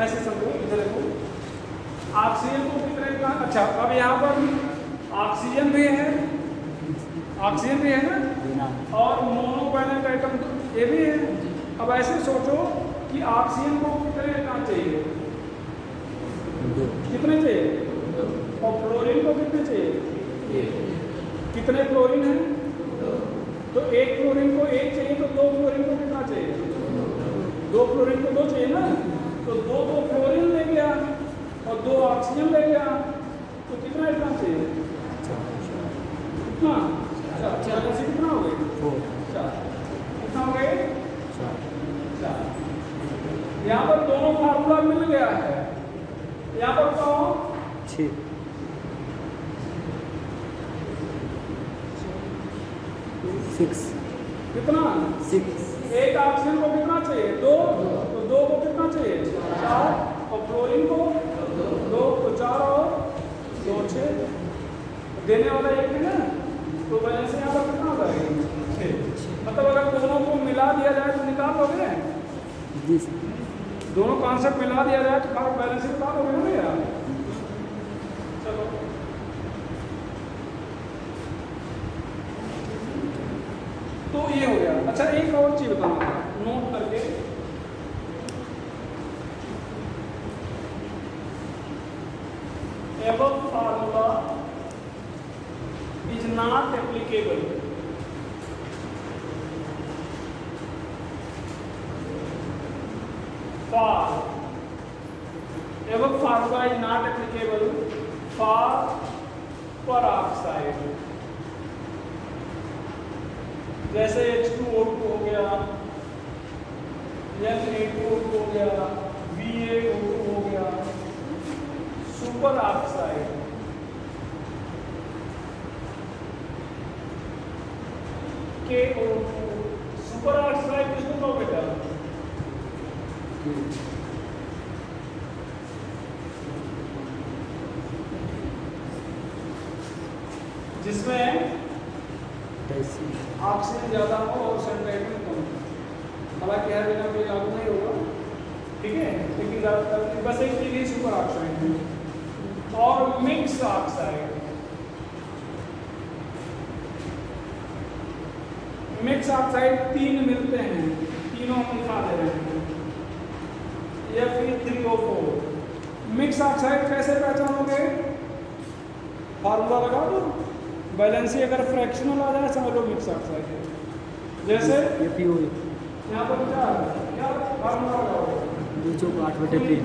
ऐसे समझो। इधर देखो ऑक्सीजन को कितने का? अच्छा, अब यहाँ पर ऑक्सीजन भी है ना, और मोनोवैलेंट आइटम ये भी है। अब ऐसे सोचो कि ऑक्सीजन को कितने इलेक्ट्रॉन चाहिए? कितने चाहिए? और फ्लोरीन को कितने चाहिए? कितने फ्लोरीन है? तो एक फ्लोरीन को 1 चाहिए, तो 2 फ्लोरीन को कितना चाहिए? 2 फ्लोरीन को 2 चाहिए ना, तो 2 फ्लोरीन ले गया और 2 ऑक्सीजन ले गया, तो कितना इलेक्ट्रॉन चाहिए? कितना? 4 से कितना हो गए? 4। कितना हो गए? 4। यहाँ पर दोनों फार्मूला मिल गया है। यहाँ पर बताओ 6। कितना? 6। एक ऑक्सीजन को कितना चाहिए? 2। तो 2 को कितना चाहिए? 4। और फ्लोरीन को 2, तो 4 और 2 6। देने वाला 1 है ना, तो बैलेंस यहाँ पर कितना होगा? 6। मतलब अगर दोनों को मिला दिया जाए तो निकाल लोगे? जी। दोनों कॉन्सेप्ट मिला दिया जाए तो फार्म बैलेंस निकाल लोगे ना भैया? चलो तो ये हो गया। अच्छा, एक और चीज बताना था, नोट करके। above formula is not applicable for above formula is not applicable for peroxide, जैसे H2O2 हो गया, Na2O2 हो गया, BaO2 हो गया, super oxide, KO2। Super oxide किसको कहो बेटा? जिसमें कैसी ऑक्सीजन ज़्यादा हो और सनलाइट कम हो। हालांकि हर जगह पे लागू नहीं होगा, ठीक है, लेकिन ज़्यादातर बस एक चीज़ ही सुपर ऑक्साइड है। और मिक्स ऑक्साइड, मिक्स ऑक्साइड 3 मिलते हैं, तीनों हम दिखा दे रहे हैं, Fe3O4। मिक्स ऑक्साइड कैसे पहचानोगे? फार्मूला लगा दो, बैलेंसी अगर फ्रैक्शनल आ जाए समझ लो मिक्स ऑक्साइड है। जैसे ये पी ओ यहाँ पर क्या फार्मूला लगाओगे? जो 8/3 8/3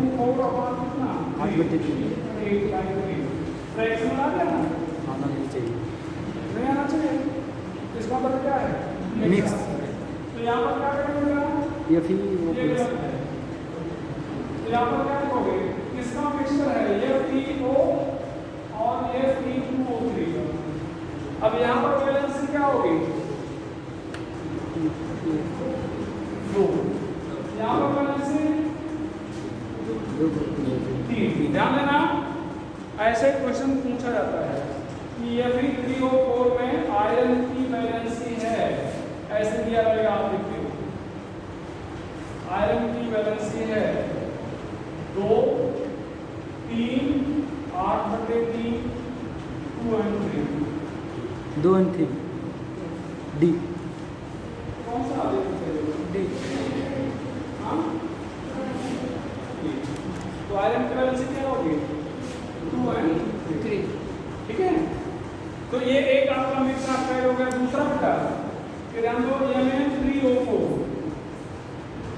फ्रैक्शनल आ गया ना, आना नहीं चाहिए। नहीं आना चाहिए। इसका मतलब क्या है? मिक्स। तो यहाँ पर क्या करेंगे? ये फिर वो ये गलत है। तो यहाँ पर क्या लिखोगे? किसका मिक्सचर है? ये FeO और ये Fe2O3। अब यहाँ पर बैलेंस क्या होगी? 2। यहाँ पर बैलेंस 3। ध्यान देना, ऐसे क्वेश्चन पूछा जाता है कि ये Fe3O4 में आयरन की वैलेंसी है, ऐसे दिया रहेगा, आप लिखते हो आयरन की वैलेंसी है 2, 3, 8/3, 2 और 3। 2 और 3 डी। कौन सा डी? हाँ, तो आयरन की वैलेंसी क्या होगी? 2 और 3, ठीक है। तो ये एक आपका मिक्स ऑक्साइड हो गया। दूसरा बेटा फिर हम लोग Mn3O4,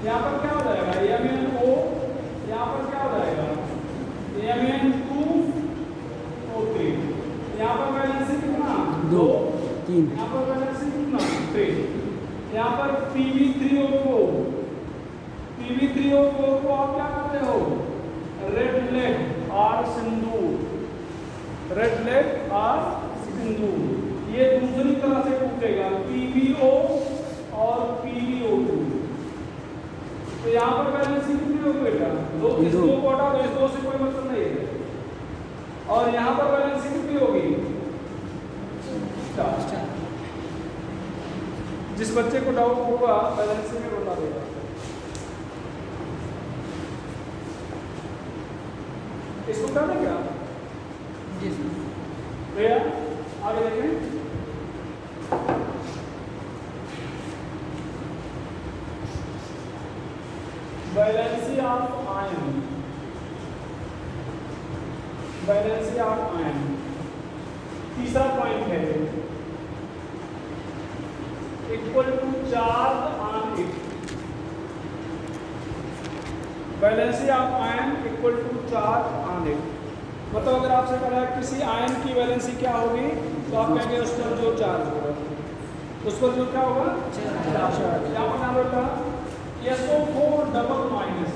यहाँ पर क्या हो जाएगा? MnO, यहाँ पर क्या हो जाएगा? Mn2O3। यहाँ पर बैलेंस कितना? 2 3 यहाँ पर बैलेंस कितना? 3। यहाँ पर Pb3O4, Pb3O4 को आप क्या करते हो? रेड लेड और सिंदूर, रेड लेड और सिंदूर। ये दूसरी तरह से पूछेगा, PbO और PbO2। तो यहाँ पर बैलेंस कितनी होगी बेटा? 2। इस 2 को हटा दो, इस 2 से कोई मतलब नहीं है। और यहाँ पर बैलेंस कितनी होगी? 4। जिस बच्चे को डाउट होगा बैलेंस में बता देगा। इसको क्या देंगे आप? जी भैया, आगे देखें। Valency of ion, valency of ion तीसरा पॉइंट है, equal to charge on it. Valency of ion equal to charge on it, मतलब अगर आपसे कहा है किसी आयन की वैलेंसी क्या होगी, तो आप कहेंगे उस पर जो चार्ज होगा, उस पर जो क्या होगा? चार्ज। यहाँ पर नाम रखा SO4 डबल माइनस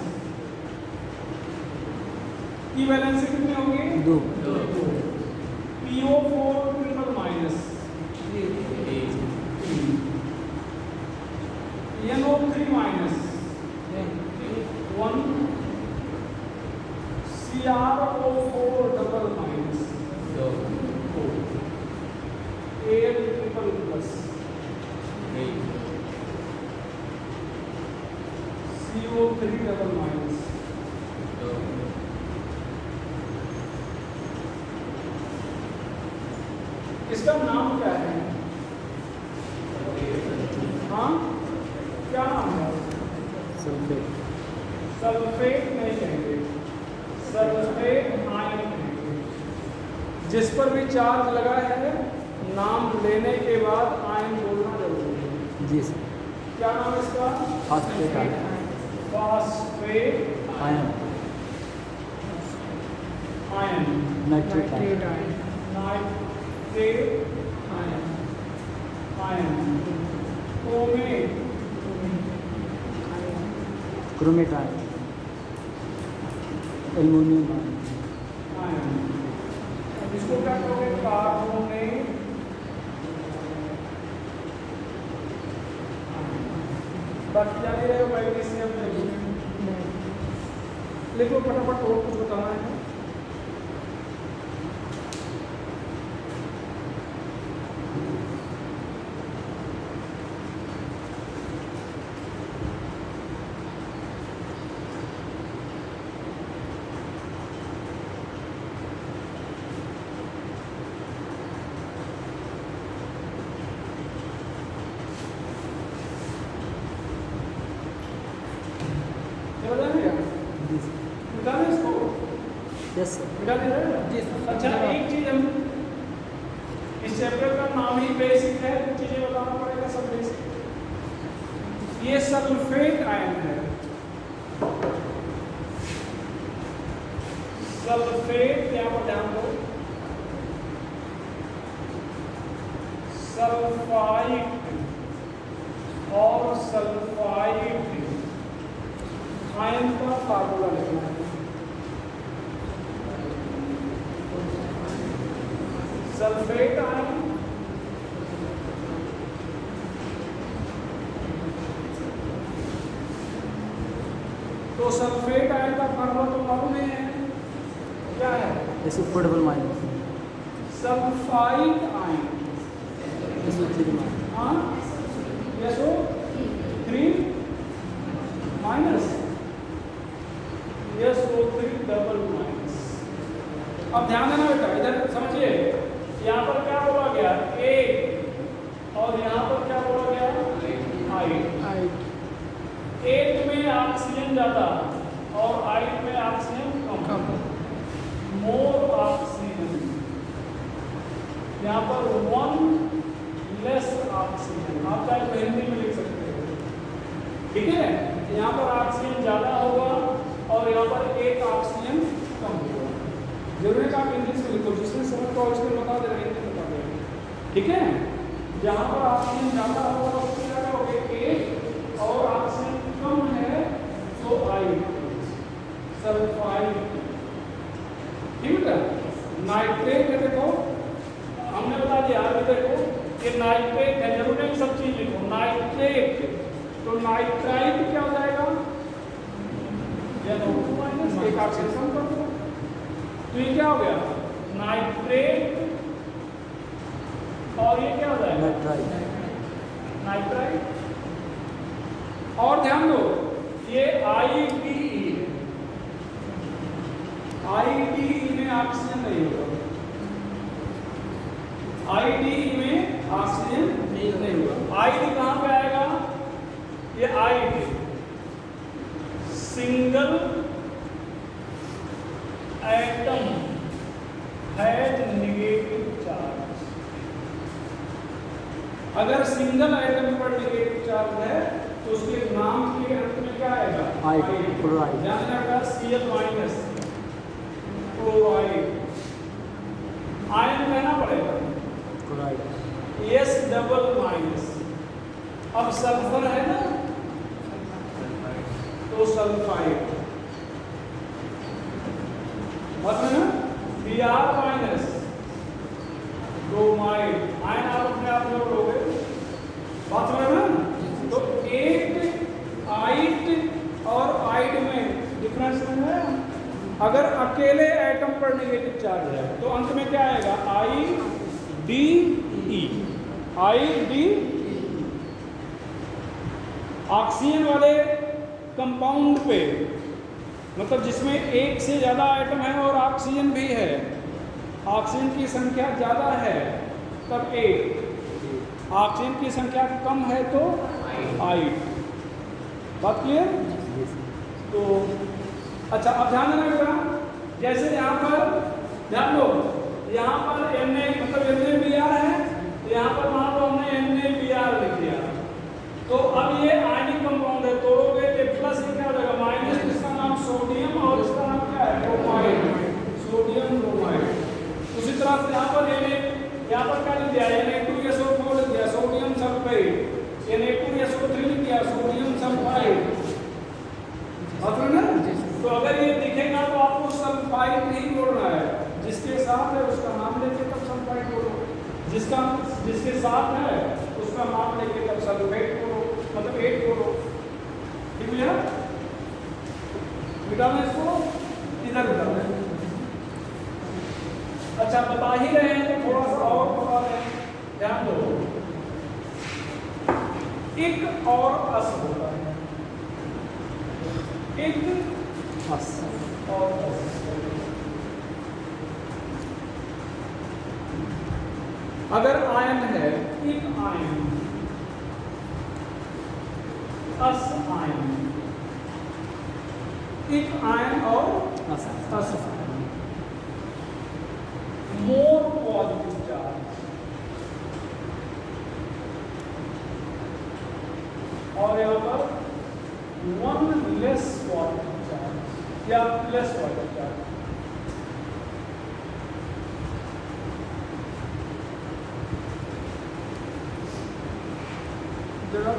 की वैलेंसी कितनी होगी? 2 PO4 triple minus, NO3 minus 1, CrO4 double minus 2, Al triple plus, CO3 double minus. इसका नाम क्या है? हाँ, क्या नाम है? सल्फेट। सल्फेट नहीं कहेंगे, सल्फेट आयन कहेंगे। जिस पर भी चार्ज लगा है, नाम लेने के बाद आयन बोलना जरूरी है। जी सर। क्या नाम है इसका? Phosphate ion. Phosphate ion. Ion, nitrate ion. Nitrate ion, ion, chromate, chromate ion. Aluminium ion. Ion. अब इसको क्या करोगे? कार्बोनेट, बाकी जाने रहे हो मैग्नीशियम लिखो फटाफट, और कुछ बताना है? मिटा दे रहे हैं? अच्छा, एक चीज हम इस चैप्टर का नाम ही बेसिक है, कुछ चीजें बताना पड़ेगा सब बेसिक। ये सल्फेट आयन है, सल्फेट, यहाँ पर ध्यान दो, सल्फाइड और सल्फाइड आयन का फार्मूला लिखना है। सल्फेट आयन तो सल्फेट आयन का फार्मूला तो मालूम ही है, क्या है? SO4 double minus sulphide ion, SO3 minus. हाँ, SO3 minus, SO3 double minus. अब ध्यान देना बेटा, इधर समझिए, यहाँ पर क्या बोला गया? ए, और यहाँ पर क्या बोला गया? आई। एट में ऑक्सीजन ज्यादा और आइट में ऑक्सीजन कम। मोर ऑक्सीजन, यहाँ पर वन लेस ऑक्सीजन, आप चाहे तो हिंदी में लिख सकते हो, ठीक है? यहाँ पर ऑक्सीजन ज्यादा होगा और यहाँ पर एक ऑक्सीजन कम होगा। जरूरी है आप इंग्लिश में लिखो, जिसने समझ पाओ उसको बता दे रहे हैं, बता दे, ठीक है? जहाँ पर ऑक्सीजन ज्यादा होगा उसको क्या कहोगे? ए, और ऑक्सीजन कम है तो आई, सल्फाइड, ठीक है? नाइट्रेट है, देखो हमने बता दिया, अभी देखो ये नाइट्रेट है, जरूर नहीं सब चीज लिखो, नाइट्रेट, तो नाइट्राइट क्या हो जाएगा? NO2 माइनस, एक ऑक्सीजन कम कर दो, तो ये क्या हो गया? नाइट्रेट, और ये क्या हो जाएगा? नाइट्राइट। और ध्यान दो, ये IDE, IDE में ऑक्सीजन नहीं होगा, IDE में ऑक्सीजन नहीं होगा। ID कहाँ पे आएगा? ये ID single atom has negative charge. अगर सिंगल एटम पर नेगेटिव चार्ज है तो उसके नाम के अंत में क्या आएगा? क्लोराइड। ध्यान रखना, Cl माइनस, क्लोराइड। आयन कहना पड़ेगा क्लोराइड। S double minus. अब सल्फर है ना, तो सल्फाइड, मतलब ना Br माइनस, ब्रोमाइड। आयन आप अपने आप लोग लोगे, बात समझ में? तो एट, आइट और आइड में डिफरेंस है। अगर अकेले एटम पर नेगेटिव चार्ज है तो अंत में क्या आएगा? IDE, IDE। ऑक्सीजन वाले कंपाउंड पे, मतलब जिसमें एक से ज़्यादा आइटम है और ऑक्सीजन भी है, ऑक्सीजन की संख्या ज़्यादा है तब एक, ऑक्सीजन की संख्या कम है तो आइट। बात क्लियर? तो अच्छा, अब ध्यान देना बेटा, जैसे यहाँ पर ध्यान दो, यहाँ पर Na मतलब NaBr है, यहाँ पर मान लो हमने NaBr लिख दिया, तो अब ये आयनिक कंपाउंड है, तोड़ोगे तो प्लस ये क्या हो जाएगा? माइनस, इसका नाम सोडियम और इसका नाम क्या है? Bromide, sodium bromide. उसी तरह से यहाँ पर यहाँ पर क्या लिख दिया? Na2SO4 लिख दिया, सोडियम सल्फाइड, Na2SO3 लिख दिया, सोडियम सल्फाइड। तो अगर ये दिखेगा तो आपको सल्फाइड नहीं बोलना है, जिसके साथ है उसका नाम लेके तब सल्फाइड बोलो, जिसके साथ है उसका नाम लेके तब सल्फेट बोलो, मतलब एट बोलो, ठीक है? मिटाना इसको, इधर मिटाना है। अच्छा, बता ही रहे हैं तो थोड़ा सा और बता रहे हैं, ध्यान दो। इक और अस होता है, इक और अस। अगर आयन है, इक आयन, अस आयन, इक आयन और अस आयन। more positive charge और यहाँ पर 1 less positive charge या less positive charge। जगह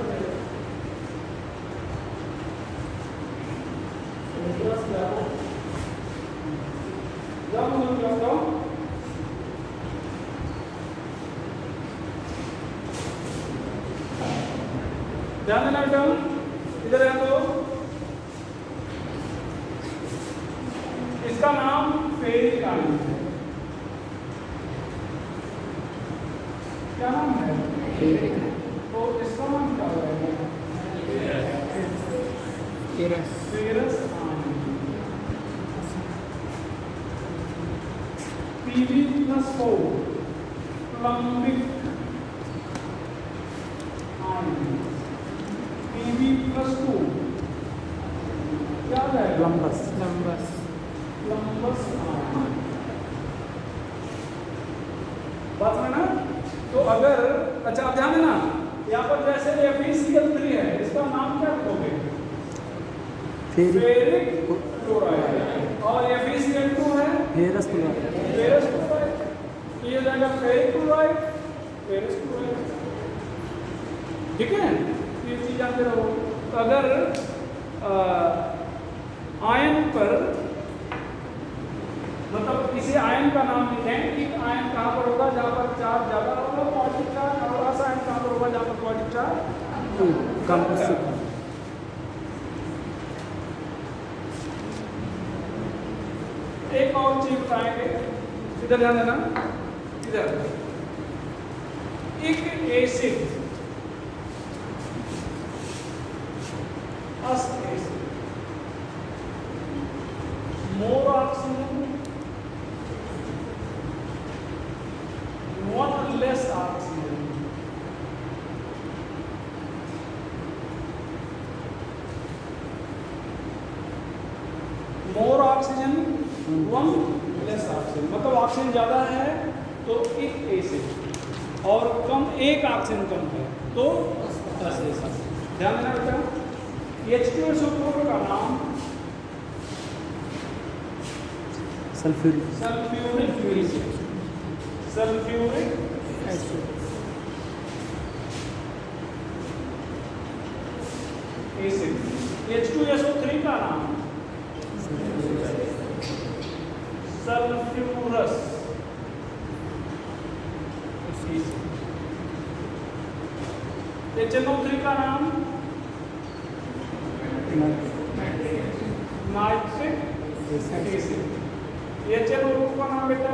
ध्यान देना बेटा, इधर है तो इसका नाम फेरिक आयन है। क्या नाम है? तो इसका नाम क्या होगा? Ferrous ion. Pb+4 प्लम्बिक ion. Pb+2 क्या है? प्लम्बस आयन। बात है ना? तो अगर अच्छा आप ध्यान देना, यहाँ पर जैसे FeCl3 है, इसका नाम क्या रखोगे? Ferric chloride. और FeCl2 है फेरस क्लोराइड। Ferrous chloride. ये हो जाएगा फेरिक क्लोराइड, फेरस क्लोराइड। ठीक है, ये चीज जानते रहो। तो अगर आयन पर मतलब इसे आयन का नाम लिखें कि आयन कहाँ पर होगा जहाँ पर चार्ज ज्यादा होगा पॉजिटिव चार्ज, और ऐसा आयन कहाँ पर होगा जहाँ पर पॉजिटिव चार्ज कम से कम। एक और चीज बताएंगे, इधर ध्यान देना, इधर एक acid more oxygen, one less oxygen. More oxygen, one less oxygen. मतलब ऑक्सीजन ज़्यादा है तो एक एसिड और कम एक ऑक्सीजन कम है तो एसिड। ध्यान देना बेटा, H2SO4 का नाम सल्फ्यूरिक एसिड। H2SO3 का नाम सल्फ्यूरस HNO3 का नाम नाइट्रिक एसिड। HNO2 का नाम बेटा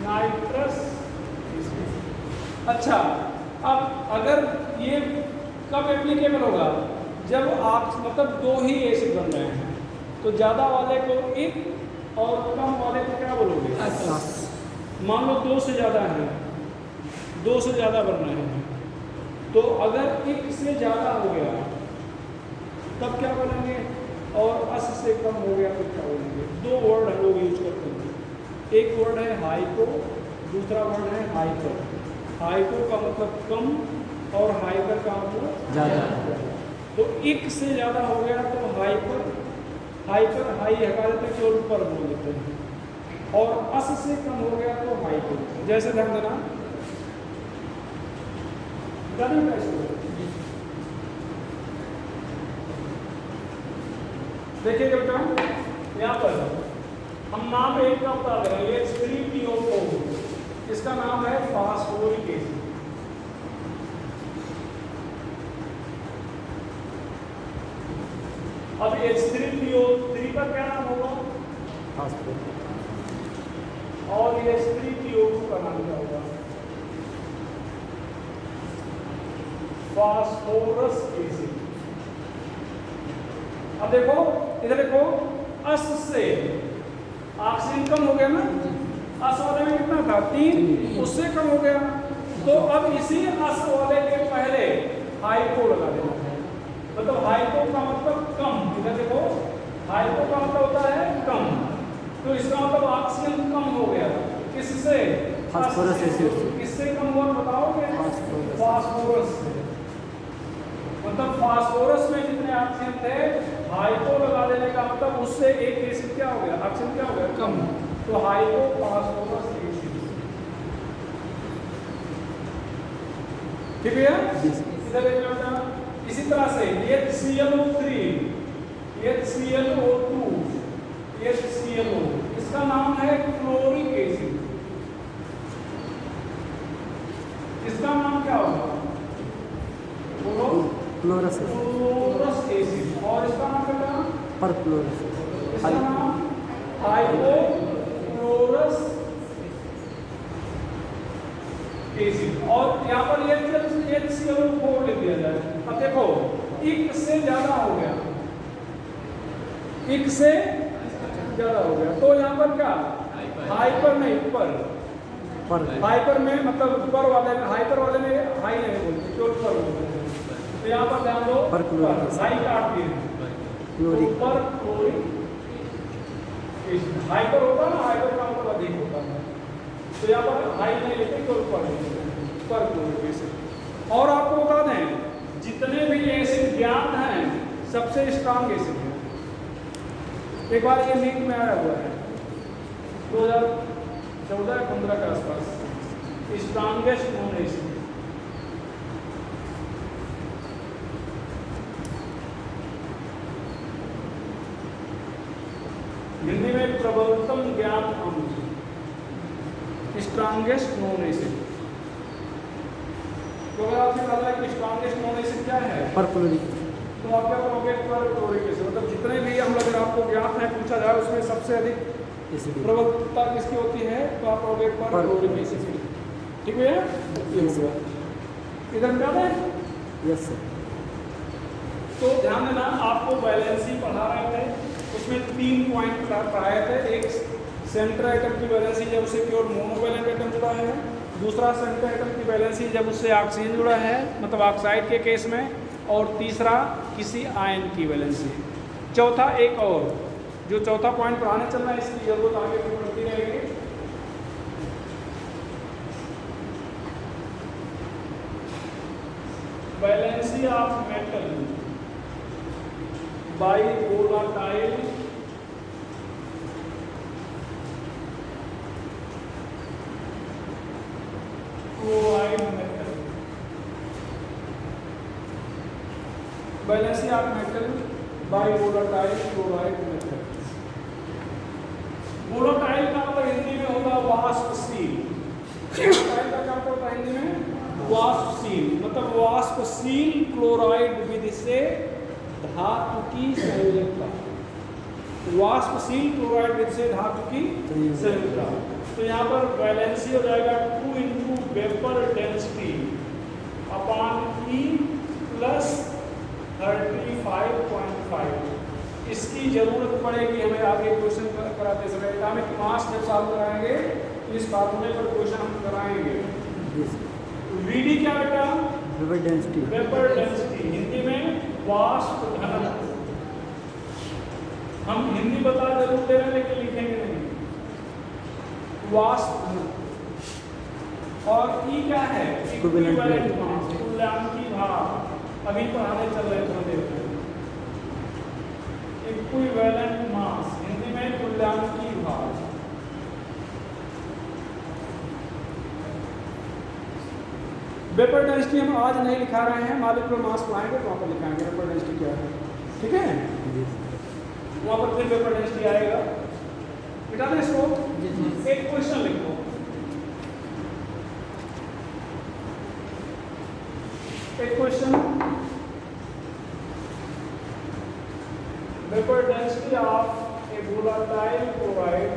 नाइट्रस। अच्छा, अब अगर ये कब एप्लीकेबल होगा? जब आप मतलब दो ही एसिड बन रहे हैं तो ज़्यादा वाले को एक और कम वाले को क्या बोलोगे? मान लो दो से ज़्यादा है, दो से ज़्यादा बन रहे हैं, तो अगर एक से ज़्यादा हो गया तब क्या बोलेंगे? और 80 से कम हो गया तो क्या बोलेंगे? दो वर्ड हम लोग यूज करते हैं, एक वर्ड है हाइपो, दूसरा वर्ड है हाइपर। हाइपो का मतलब कम और हाइपर का मतलब ज़्यादा। तो एक से ज़्यादा हो गया तो हाइपर, हाइपर हाई हटा देते हैं, केवल पर बोल देते हैं। और 80 से कम हो गया तो हाइपर। जैसे ध्यान देना, देखिएगा बेटा, यहाँ पर हम नाम एक का बता दे रहे हैं, H3PO4, इसका नाम है फास्फोरिक एसिड। अब H3PO3 का क्या नाम होगा? फास्फोरिक। और H3PO2 का नाम क्या होगा? Phosphorus acid. अब देखो इधर देखो, अस से ऑक्सीजन कम हो गया ना, अस वाले में कितना था? 3, उससे कम हो गया। तो अब इसी अस वाले के पहले हाइपो लगा देना है। मतलब हाइपो का मतलब कम। इधर देखो, हाइपो का मतलब होता है कम, तो इसका मतलब ऑक्सीजन कम हो गया, किससे? फास्फोरस एसिड से। किससे कम हुआ बताओगे? फास्फोरस। फास्फोरस से। मतलब फास्फोरस में जितने ऑक्सीजन थे, हाइपो लगा देने का मतलब उससे एक एसिड क्या हो गया, ऑक्सीजन क्या हो गया, कम। तो हाइपो फास्फोरस एसिड। ठीक है? इधर एक बेटा इसी तरह से HClO3, HClO2, HClO, इसका नाम है क्लोरिक एसिड। इसका नाम क्या होगा? बोलो। Chlorous chlorous acid. और इसका नाम क्या था? परक्लोरस। इसका नाम हाइपोक्लोरस एसिड। और यहाँ पर HClO4 लिख दिया जाए। अब देखो एक से ज्यादा हो गया, एक से ज्यादा हो गया, तो यहाँ पर क्या? हाइपर नहीं, ऊपर। पर हाइपर में मतलब ऊपर वाले में, हाइपर वाले में हाई नहीं बोलते, केवल ऊपर बोलते हैं। तो यहाँ पर ध्यान दो, परक्लोरिक एसिड। हाई काट दिए, क्लोरिक। पर क्लोरिक एसिड। हाइपर होता ना, हाइपर का मतलब अधिक होता है, तो यहाँ पर हाई नहीं लेते, केवल पर क्लोरिक एसिड। और आपको बता दें जितने भी एसिड ज्ञात हैं सबसे स्ट्रांग एसिड है। एक बार ये लीक में आया हुआ है 2014-15 के आसपास, स्ट्रांगेस्ट नॉन एसिड। हिंदी में प्रबलतम ज्ञात अम्ल, स्ट्रांगेस्ट नॉन एसिड। तो अगर आपसे कहा जाए कि स्ट्रांगेस्ट नॉन एसिड क्या है, परक्लोरिक, तो आप क्या करोगे? Perchloric acid. मतलब जितने भी अम्ल अगर आपको ज्ञात है पूछा जाए उसमें सबसे अधिक एसिड। प्रबलता किसकी होती है, तो आप कहोगे परक्लोरिक एसिड। ठीक है? ये हुआ। इधर क्या है? Yes sir. तो ध्यान देना, आपको वैलेंसी पढ़ा रहे थे, उसमें 3 पॉइंट पढ़ाए थे। एक सेंटर एटम की वैलेंसी जब उससे केवल मोनोवैलेंट एटम जुड़ा है, दूसरा सेंटर एटम की वैलेंसी जब उससे ऑक्सीजन जुड़ा है मतलब ऑक्साइड के केस में, और तीसरा किसी आयन की वैलेंसी। चौथा एक और जो चौथा पॉइंट पढ़ाने चलना है, इसकी जरूरत आगे भी पड़ती रहेगी। Valency of metal by volatile chloride metal. Valency of metal by volatile chloride metal. Volatile का मतलब हिंदी में होगा वाष्पशील। वोलाटाइल का क्या मतलब होता है हिंदी में? वाष्पशील। मतलब वाष्पशील क्लोराइड विधि से धातु की संयोजकता। वाष्पशील क्लोराइड विधि से धातु की संयोजकता। तो यहाँ पर वैलेंसी हो जाएगा 2 into vapour density upon E plus 35.5। इसकी जरूरत पड़ेगी हमें आगे क्वेश्चन कराते समय। एटॉमिक मास जब सॉल्व कराएंगे इस फार्मूले पर क्वेश्चन हम कराएंगे। VD क्या बेटा? Vapour density. Vapour density Hindi में वाष्प घनत्व। हम हिंदी बता जरूर दे रहे हैं लेकिन लिखेंगे नहीं। वाष्प घनत्व। और E क्या है? इक्विवेलेंट मास, तुल्यांकी भार। अभी पढ़ाने चल रहे थोड़ी देर में। इक्विवेलेंट मास हिंदी में तुल्यांकी भार। वेपर डेंसिटी हम आज नहीं लिखा रहे हैं, मॉलिक्यूलर मास पढ़ाएंगे तो वहाँ पर लिखाएंगे वेपर डेंसिटी क्या है। ठीक है? वहाँ पर फिर वेपर डेंसिटी आएगा। बेटा दें इसको। एक क्वेश्चन लिखो। एक question, vapour density of A volatile chloride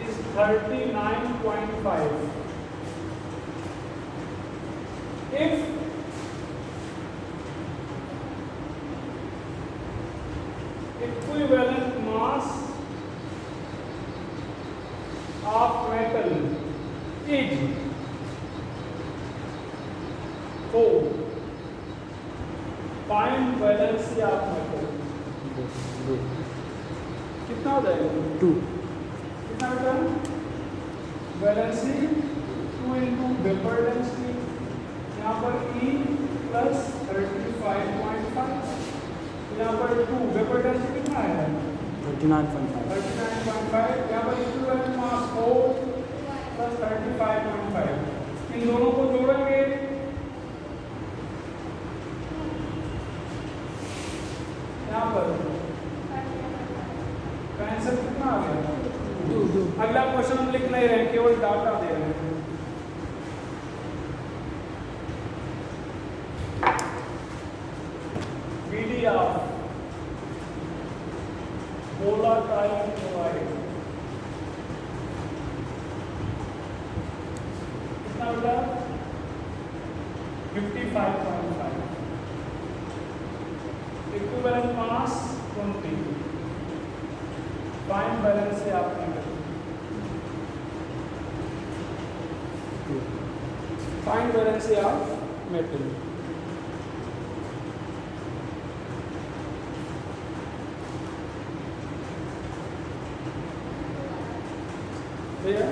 is 39.5 if equivalent mass of metal is 4, find valence कितना हो जाएगा 2 कितना बेटा वैलेंसी 2 इंटू वेपर डेंसिटी यहाँ पर E प्लस 35.5 यहाँ पर 2 वेपर डेंसिटी कितना है 39.5 39.5 यहाँ पर इक्विवेलेंट मास O प्लस 35.5 इन दोनों को जोड़ेंगे यहाँ पर आंसर कितना आ गया 2 अगला क्वेश्चन हम लिख नहीं रहे हैं केवल डाटा दे रहे हैं BD ऑफ volatile chloride कितना बेटा 55.5 इक्विवेलेंट मास 20 फाइन बैलेंस से आप फाइन बैलेंस से आप मेटल भैया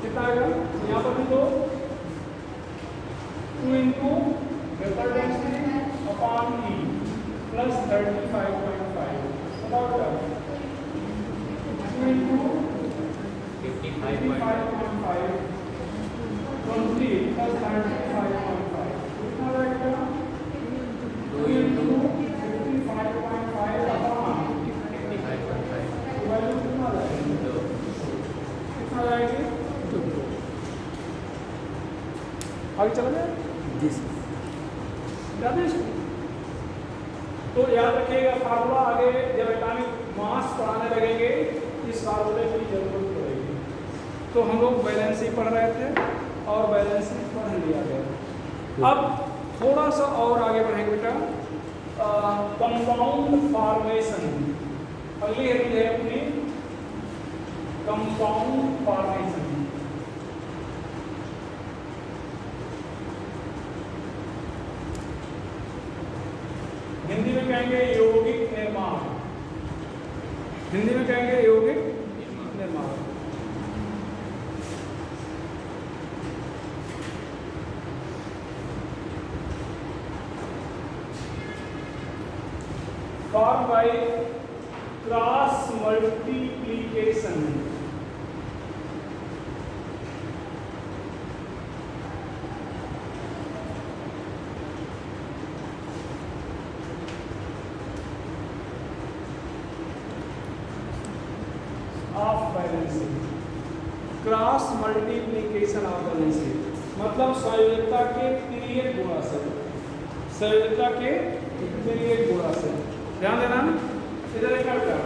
कितना आएगा यहाँ पर भी तो 2 into vapour density upon E plus 35.5 बताओ क्या 2 इंटू 55.5 20 प्लस 35.5 कितना रहेगा 2 इंटू 55.5 अपॉन 55.5 वैल्यू कितना रहेगा कितना रहेगी आगे चला जाए दिस याद है इसको तो याद रखिएगा फार्मूला आगे जब एटॉमिक मास पढ़ाने लगेंगे इस फार्मूले की जरूरत पड़ेगी तो हम लोग बैलेंसी पढ़ रहे थे और बैलेंसी पढ़ लिया गया अब थोड़ा सा और आगे बढ़ेंगे बेटा कंपाउंड फॉर्मेशन अगली हेडिंग है अपनी कंपाउंड फॉर्मेशन हिंदी में कहेंगे यौगिक निर्माण हिंदी में कहेंगे यौगिक निर्माण form by cross multiplication of valency cross multiplication of valency मतलब संयोजकता के तिर्यक गुणा से संयोजकता के तिर्यक गुणा से ध्यान देना इधर क्या होगा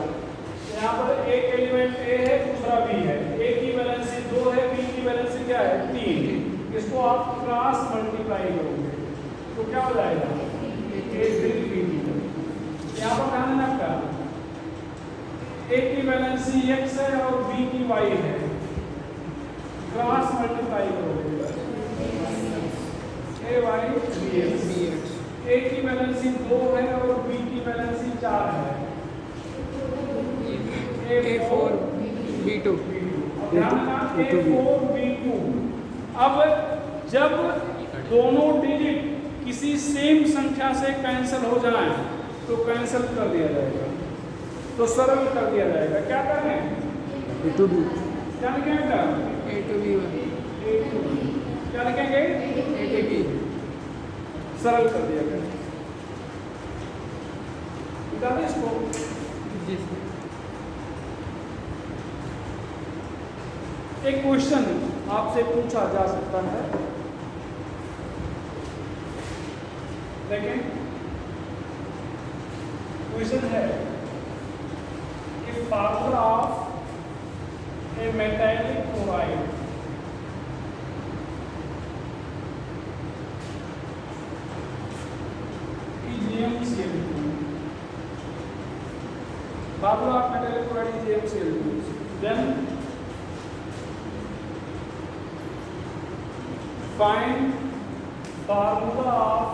यहाँ पर एक एलिमेंट A है दूसरा B है A की बैलेंसी 2 है B की बैलेंसी क्या है 3 इसको आप क्रॉस मल्टीप्लाई करोगे तो क्या हो जाएगा A 3 B यहाँ पर ध्यान देना क्या A की बैलेंसी x है और B की y है क्रॉस मल्टीप्लाई करोगे A y dx A की बैलेंसी 2 है और B की बैलेंसी 4 है A4 B2 A4 B2 अब जब दोनों डिजिट किसी सेम संख्या से कैंसिल हो जाएं तो कैंसिल कर दिया जाएगा तो सरल कर दिया जाएगा क्या करें B2B क्या लिखेंगे A to B1 क्या लिखेंगे A to B सरल कर दिया गया निकालें इसको एक क्वेश्चन आपसे पूछा जा सकता है देखें क्वेश्चन है कि formula of A metallic chloride Formula of metallic chloride is AmCl2. Then find formula of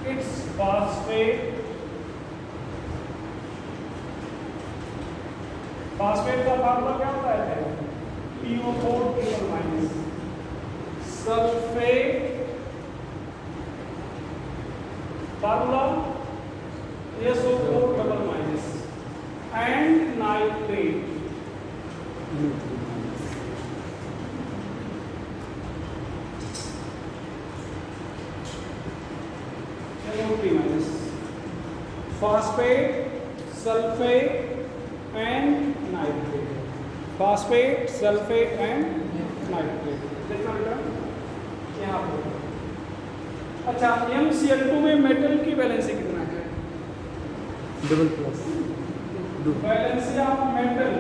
its phosphate phosphate का फार्मूला क्या होता है? PO4 triple minus sulphate formula SO4 double minus and nitrate NO3 minus phosphate sulphate and nitrate phosphate sulphate and nitrate देखना बेटा यहाँ पर। अच्छा MCl2 में मेटल की वैलेंसी कितना है? Double plus valency of metal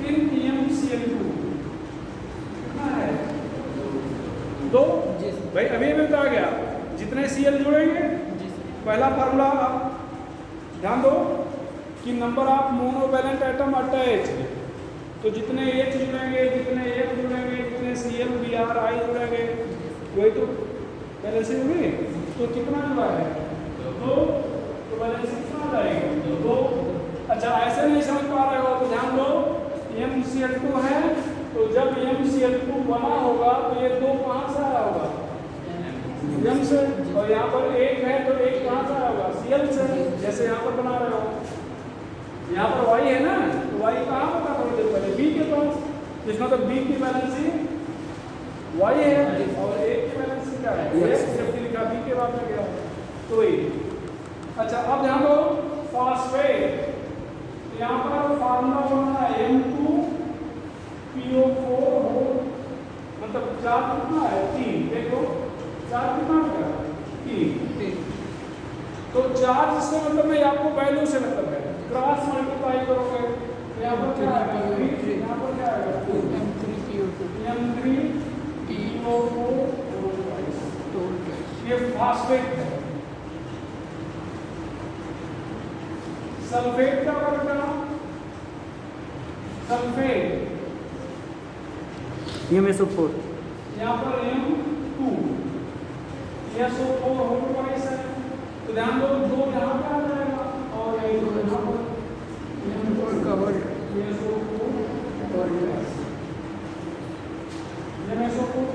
in MCl2 कितना है? 2। भाई अभी बता गया जितने Cl जुड़ेंगे पहला फार्मूला आप ध्यान दो कि number of monovalent atom attach, तो जितने H जुड़ेंगे जितने F जुड़ेंगे जितने Cl Br I जुड़ेंगे वही तो वैलेंसी होगी। तो कितना जुड़ा है? 2। तो वैलेंसी कितना आ जाएगी? 2। अच्छा ऐसे नहीं समझ पा रहे हो तो ध्यान दो MCl2 है तो जब MCl2 बना होगा तो ये 2 कहाँ से आया होगा? M से। और यहाँ पर 1 है तो 1 कहाँ से आया होगा? Cl से। जैसे यहाँ पर बना रहे हो यहाँ पर Y है ना तो Y कहाँ होगा? थोड़ी देर पहले B के पास, इसमें तो B की वैलेंसी Y है और A की वैलेंसी क्या है? जबकि लिखा B के बाद में गया तो ये। अच्छा अब ध्यान दो फास्फेट यहाँ पर फार्मूला बना है M2PO4 मतलब चार्ज कितना है? 3। देखो चार्ज कितना है? 3। तो चार्ज से मतलब मैं आपको वैल्यू से मतलब है क्रॉस मल्टीप्लाई करोगे तो यहाँ पर क्या आएगा? यहाँ पर क्या आएगा? M3PO4 ये फास्फेट है। सल्फेट का वर्ग सल्फेट MSO4 यहाँ पर M2 SO4 होल ट्वाइस है तो ध्यान दो 2 यहाँ पे आ जाएगा और ये 2 यहाँ पर M4 का वर्ग SO4 MSO4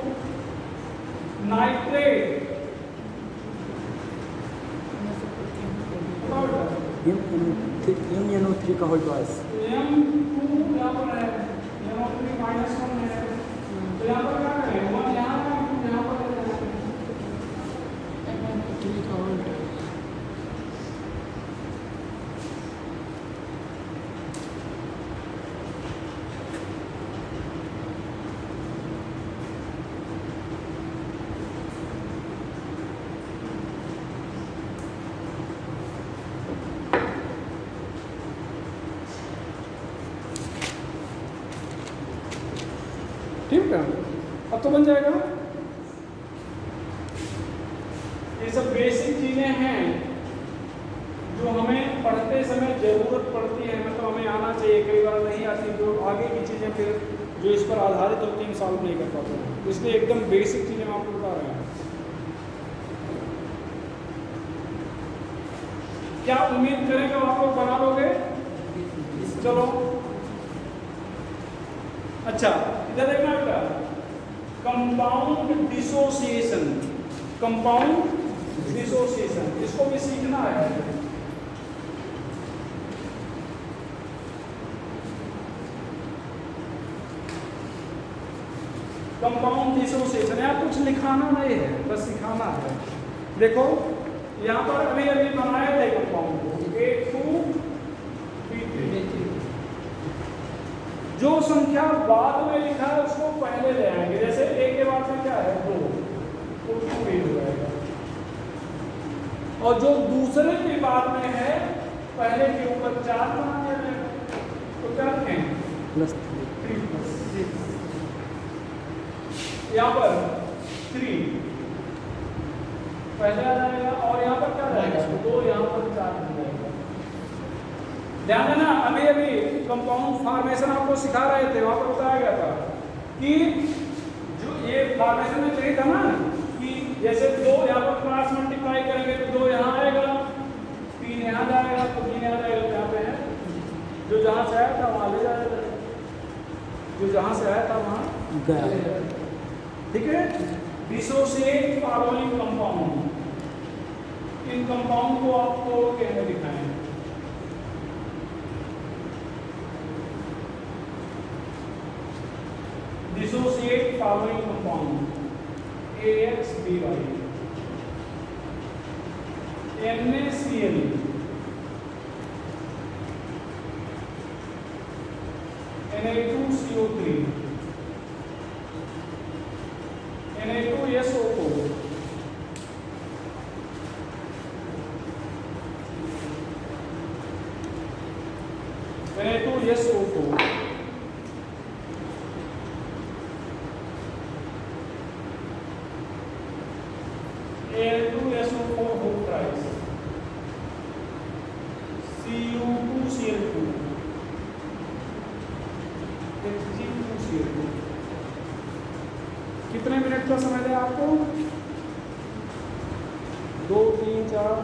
नाइट्रेट MnO3 का होल ट्वाइस M2 यहाँ पर है NO3 -1 है तो यहाँ पर क्या करें? 1 यहाँ का 2 यहाँ पर MnO3 का होल ट्वाइस। ठीक है अब तो बन जाएगा। ये सब बेसिक चीजें हैं जो हमें पढ़ते समय जरूरत पड़ती है, मतलब हमें आना चाहिए, कई बार नहीं आती तो आगे की चीजें फिर जो इस पर आधारित होती हैं सॉल्व नहीं कर पाते हैं, इसलिए एकदम बेसिक चीजें हम आपको बता रहे हैं। क्या उम्मीद करें कि आप लोग बना लोगे? चलो अच्छा इधर देखना बेटा कंपाउंड डिसोसिएशन, कंपाउंड डिसोसिएशन इसको भी सीखना है। कंपाउंड डिसोसिएशन यहाँ कुछ लिखाना नहीं है, बस सिखाना है। देखो यहाँ पर अभी अभी बनाए थे कंपाउंड को A2B3, जो संख्या बाद में लिखा है उसको पहले ले आएंगे। जैसे A के बाद में क्या है 2 तो 2 हो जाएगा, और जो दूसरे के बाद में है पहले के ऊपर 4 बना दिया जाएगा तो क्या रखें +3 यहाँ पर 3 पहले आ जाएगा और यहाँ पर क्या रहेगा 2 यहाँ पर 4 बन जाएगा। ध्यान देना अभी अभी कंपाउंड फॉर्मेशन आपको सिखा रहे थे, वहां पर बताया गया था कि जो ये फॉर्मेशन में चाहिए था ना कि जैसे 2 यहाँ पर क्रॉस मल्टीप्लाई करेंगे तो 2 यहाँ आएगा, 3 यहाँ जाएगा तो 3 यहाँ जाएगा, यहाँ पे है जो जहाँ से आया था वहाँ गया। ठीक है। डिसोसिएट फॉलोइंग कंपाउंड, इन कंपाउंड को आपको कहने दिखाएं। Dissociate following compound AXBY, NaCl, Na2CO3, Na2SO4, Na2SO4, Al2SO4 whole thrice, Cu2Cl2, Hg2Cl2। कितने मिनट का समय है आपको? 2, 3, 4।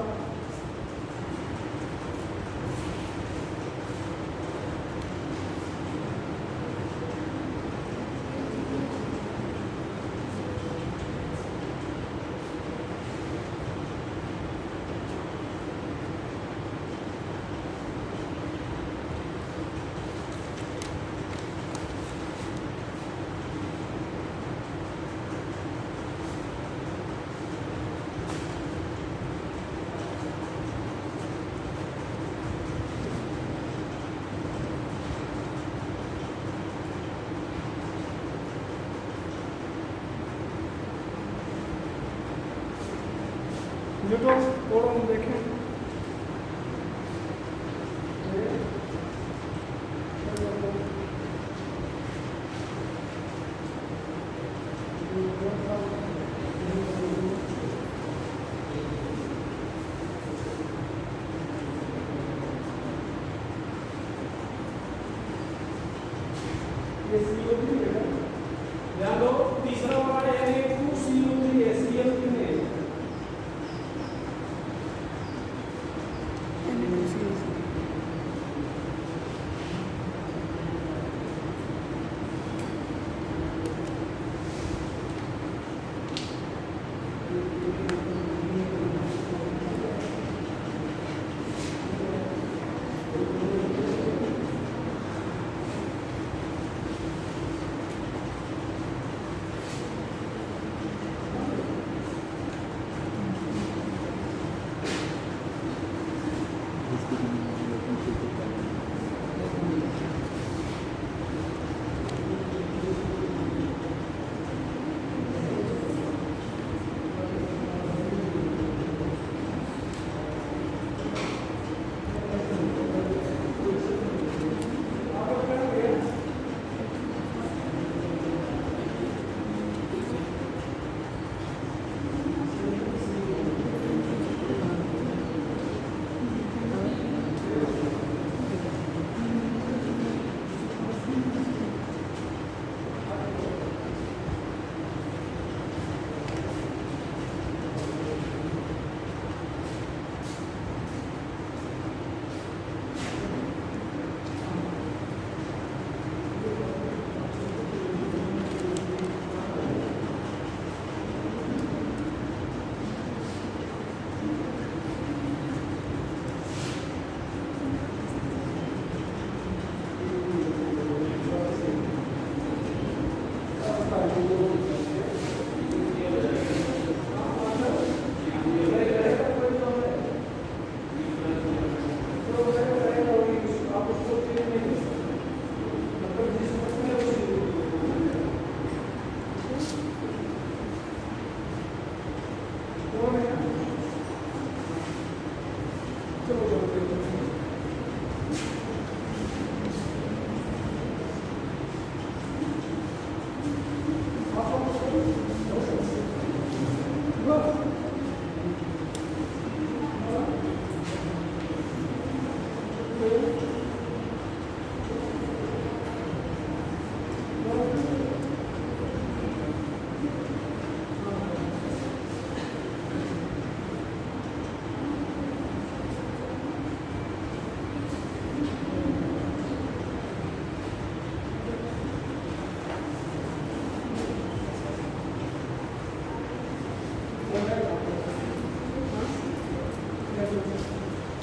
जो तो थोड़ा हम देखें। ये CO3 है, ध्यान दो। तीसरा वाला है Na2CO3 HCl3 है।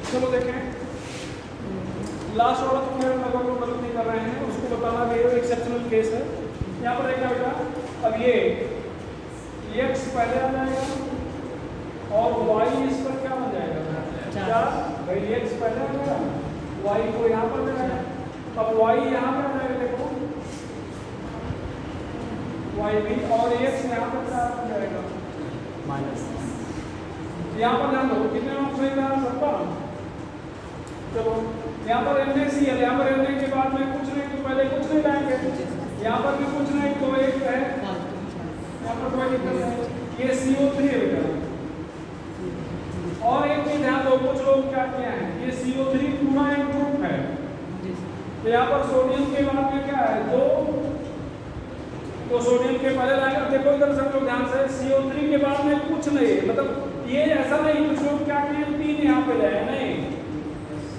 चलो देखें, लास्ट वाला तो खैर लगभग लोग गलत नहीं कर रहे हैं, उसको बताना भी एक्सेप्शनल केस है। यहाँ पर एक बेटा, अब ये x पहले आ जाएगा और y इस पर क्या बन जाएगा, 4। भाई x पहले आ जाएगा, y को यहाँ पर जाएगा, अब y यहाँ पर आ जाएगा, देखो y भी, और x यहाँ पर क्या बन जाएगा, माइनस। यहाँ पर ध्यान दो कितने मार्क्स सही था सबका। चलो यहाँ पर NaCl, यहाँ पर Na के बाद में कुछ नहीं तो पहले कुछ नहीं लाएंगे, यहाँ पर भी कुछ नहीं तो एक है, यहाँ पर कोई दिक्कत नहीं, ये CO3 है बेटा। और एक चीज ध्यान दो, कुछ लोग क्या किया है, ये CO3 पूरा एक ग्रुप है, तो यहाँ पर सोडियम के बाद में क्या है, 2, तो सोडियम के पहले लाएगा। देखो इधर सब लोग ध्यान से, CO3 के बाद में कुछ नहीं, मतलब ये ऐसा नहीं कुछ लोग क्या किए 3 यहाँ पे लाए, नहीं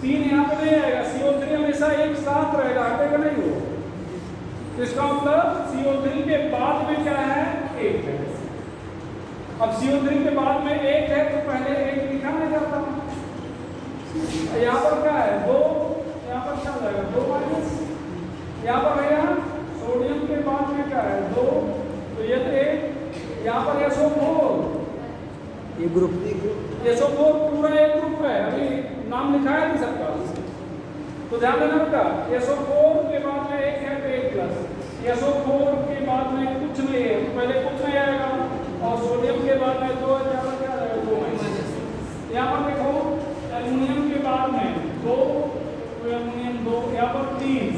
3 यहाँ पे नहीं आएगा, CO3 हमेशा एक साथ रहेगा, हटेगा नहीं वो। तो इसका मतलब CO3 के बाद में क्या है, 1 है। अब CO3 के बाद में 1 है तो पहले 1 लिखा नहीं जाता, यहाँ पर क्या है 2, यहाँ पर क्या जाएगा 2 माइनस, यहाँ पर भैया सोडियम के बाद में क्या है 2, तो ये 1, यहाँ पर SO4, ये ग्रुप SO4 पूरा एक ग्रुप है, अभी नाम लिखा है नहीं सबका, तो ध्यान देना बेटा, SO4 के बाद में 1 है तो 1 प्लस, SO4 के बाद में कुछ नहीं है, पहले कुछ नहीं आएगा, और सोडियम के बाद में 2 है, यहाँ पर क्या आएगा 2 माइनस। यहाँ पर देखो एल्युमिनियम के बाद में 2, तो एल्युमिनियम 2, यहाँ पर 3,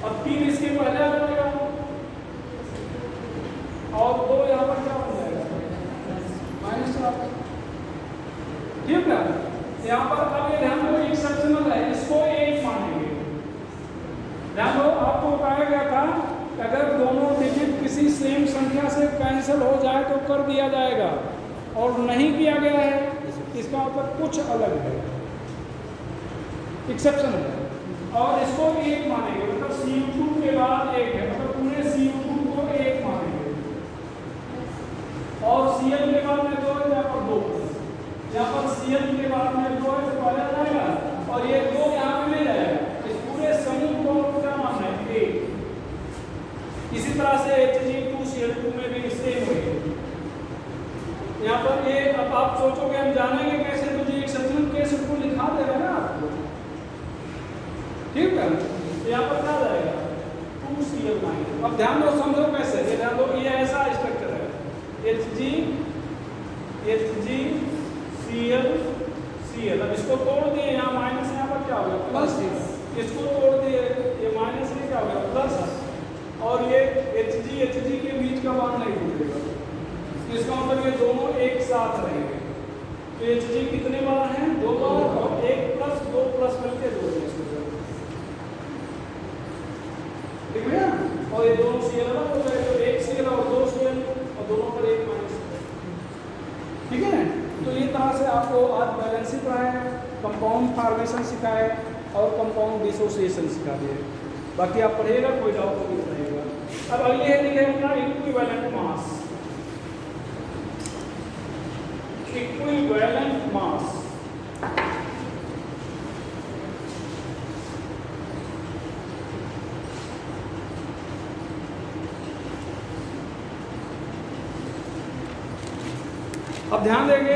अब 3 इसके पहले आ जाएगा, और 2 यहाँ पर क्या बन जाएगा माइनस 4, ठीक है। यहाँ पर अब ये ध्यान दो एक्सेप्शनल है, इसको 1 मानेंगे। ध्यान दो आपको बताया गया था अगर दोनों डिजिट किसी सेम संख्या से कैंसिल हो जाए तो कर दिया जाएगा, और नहीं किया गया है इसका मतलब कुछ अलग है, एक्सेप्शन है। और इसको 1 मानेंगे, मतलब Cu2 के बाद 1 है, मतलब पूरे Cu2 को 1 मानेंगे, और Cl के बाद में 2 है, यहाँ पर 2, यहाँ पर Cl के बाद में 2 है तो पहले आ जाएगा, और ये 2 यहाँ पे मिल जाएगा, इस पूरे समूह को क्या मानना है 1। इसी तरह से Hg2Cl2 में भी सेम है। यहाँ पर ये अब आप सोचोगे हम जानेंगे कैसे, तो जी एक्सेप्शनल केस को लिखा दे रहा है ना आपको, ठीक है। तो यहाँ पर क्या जाएगा 2Cl-। अब ध्यान दो समझो कैसे, ये ध्यान दो, ये ऐसा स्ट्रक्चर है HgCl, अब इसको तोड़ दिए, यहाँ माइनस, यहाँ पर क्या होगा प्लस, इसको तोड़ दिए, ये माइनस में क्या होगा प्लस, और ये Hg के बीच का मान नहीं टूटेगा, इसका मतलब ये दोनों एक साथ रहेंगे। तो Hg कितने बार हैं 2 बार, और 1 प्लस 2 प्लस मिलके 2 ठीक है, और ये दोनों Cl अलग हो गए, तो 1 Cl और 2 Cl, और दोनों पर 1 माइनस, ठीक है। तो ये तरह से आपको आज बैलेंसिंग पढ़ाए, कंपाउंड फार्मेशन सिखाए और कंपाउंड डिसोसिएशन सिखा दिए। बाकी आप पढ़िएगा, कोई डाउट नहीं पढ़ेगा। अब अगले है लिखेगा इक्विवेलेंट मास। इक्विवेलेंट मास अब ध्यान देंगे,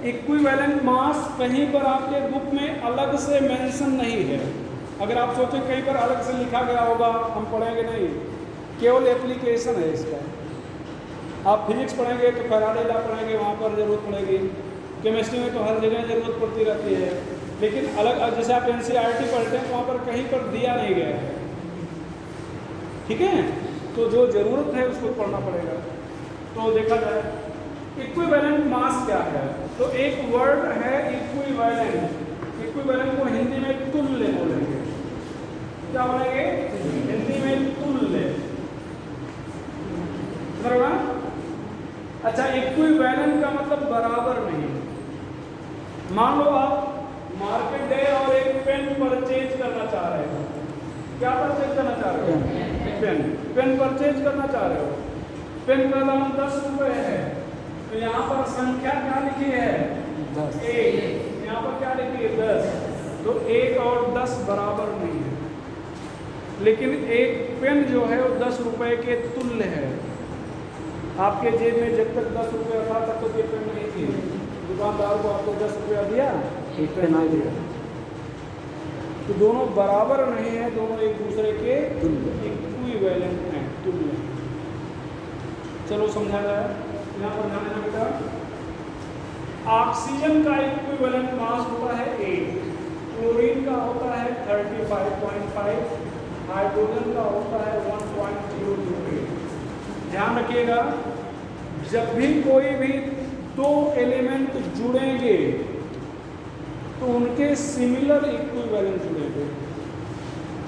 इक्विवेलेंट मास कहीं पर आपके बुक में अलग से मेंशन नहीं है। अगर आप सोचें कहीं पर अलग से लिखा गया होगा, हम पढ़ेंगे नहीं, केवल एप्लीकेशन है इसका। आप फिजिक्स पढ़ेंगे तो फैराडे लॉ पढ़ेंगे, वहाँ पर ज़रूरत पड़ेगी। केमिस्ट्री में तो हर जगह ज़रूरत पड़ती रहती है, लेकिन अलग जैसे आप NCERT पढ़ते हैं वहाँ पर कहीं पर दिया नहीं गया है, ठीक है। तो जो ज़रूरत है उसको पढ़ना पड़ेगा। तो देखा जाए इक्विवेलेंट मास क्या है, तो एक वर्ड है इक्विवेलेंट। इक्विवेलेंट को हिंदी में तुल्य बोलेंगे, क्या बोलेंगे हिंदी में तुल्य, बराबर। अच्छा, इक्विवेलेंट का मतलब बराबर नहीं। मान लो आप मार्केट गए और एक पेन परचेज करना चाह रहे हो, क्या परचेज करना चाह रहे हो पेन परचेज करना चाह रहे हो। पेन का दाम 10 रुपये है, तो यहाँ पर संख्या क्या लिखी है 10, यहाँ कि 10, तो 1 और 10 बराबर नहीं है, लेकिन एक पेन जो है वो 10 रुपए के तुल्य है। आपके जेब में जब तक 10 रुपया था तब तक ये पेन नहीं थी, दुकानदार को आपको 10 रुपया दिया, एक पेन आ गया। तो दोनों बराबर नहीं है, दोनों एक दूसरे के इक्विवेलेंट हैं, तुल्य हैं। चलो समझा गया। यहाँ पर ध्यान देना बेटा, ऑक्सीजन का इक्विवेलेंट मास होता है 8, क्लोरीन का होता है 35.5, हाइड्रोजन का होता है 1.028। ध्यान रखिएगा, जब भी कोई भी दो एलिमेंट जुड़ेंगे तो उनके सिमिलर इक्विवेलेंट जुड़ेंगे।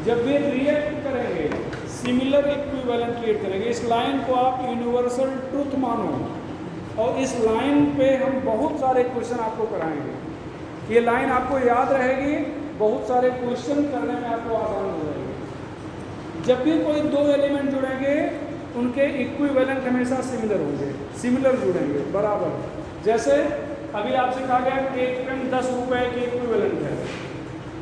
जब भी रिएक्ट करेंगे सिमिलर इक्विवेलेंट क्रिएट करेंगे। इस लाइन को आप यूनिवर्सल ट्रूथ मानो, और इस लाइन पे हम बहुत सारे क्वेश्चन आपको कराएंगे। ये लाइन आपको याद रहेगी, बहुत सारे क्वेश्चन करने में आपको आसान हो जाएगी। जब भी कोई दो एलिमेंट जुड़ेंगे उनके इक्विवेलेंट हमेशा सिमिलर होंगे, सिमिलर जुड़ेंगे, बराबर। जैसे अभी आपसे कहा गया कि एक पेन 10 रुपए के इक्विवेलेंट है,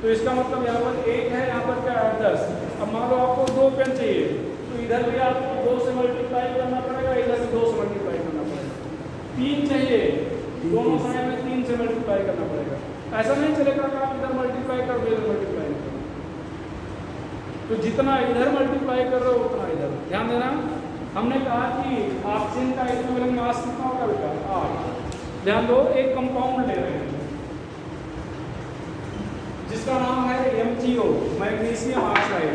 तो इसका मतलब यहाँ पर 1 है, यहाँ पर क्या है 10। अब मान लो आपको 2 पेन चाहिए, तो इधर भी आपको 2 से मल्टीप्लाई करना पड़ेगा, इधर भी 2 से मल्टीप्लाई करना पड़ेगा। 3 चाहिए, दोनों साइड में 3 से मल्टीप्लाई करना पड़ेगा। ऐसा नहीं चलेगा कि आप इधर मल्टीप्लाई कर दो, इधर मल्टीप्लाई करो। तो जितना इधर मल्टीप्लाई कर रहे हो उतना इधर। ध्यान देना, हमने कहा कि ऑक्सीजन का इक्विवेलेंट मास कितना होगा बेटा, 8। ध्यान दो, एक कंपाउंड ले रहे हैं जिसका नाम है MgO, मैग्नीशियम ऑक्साइड।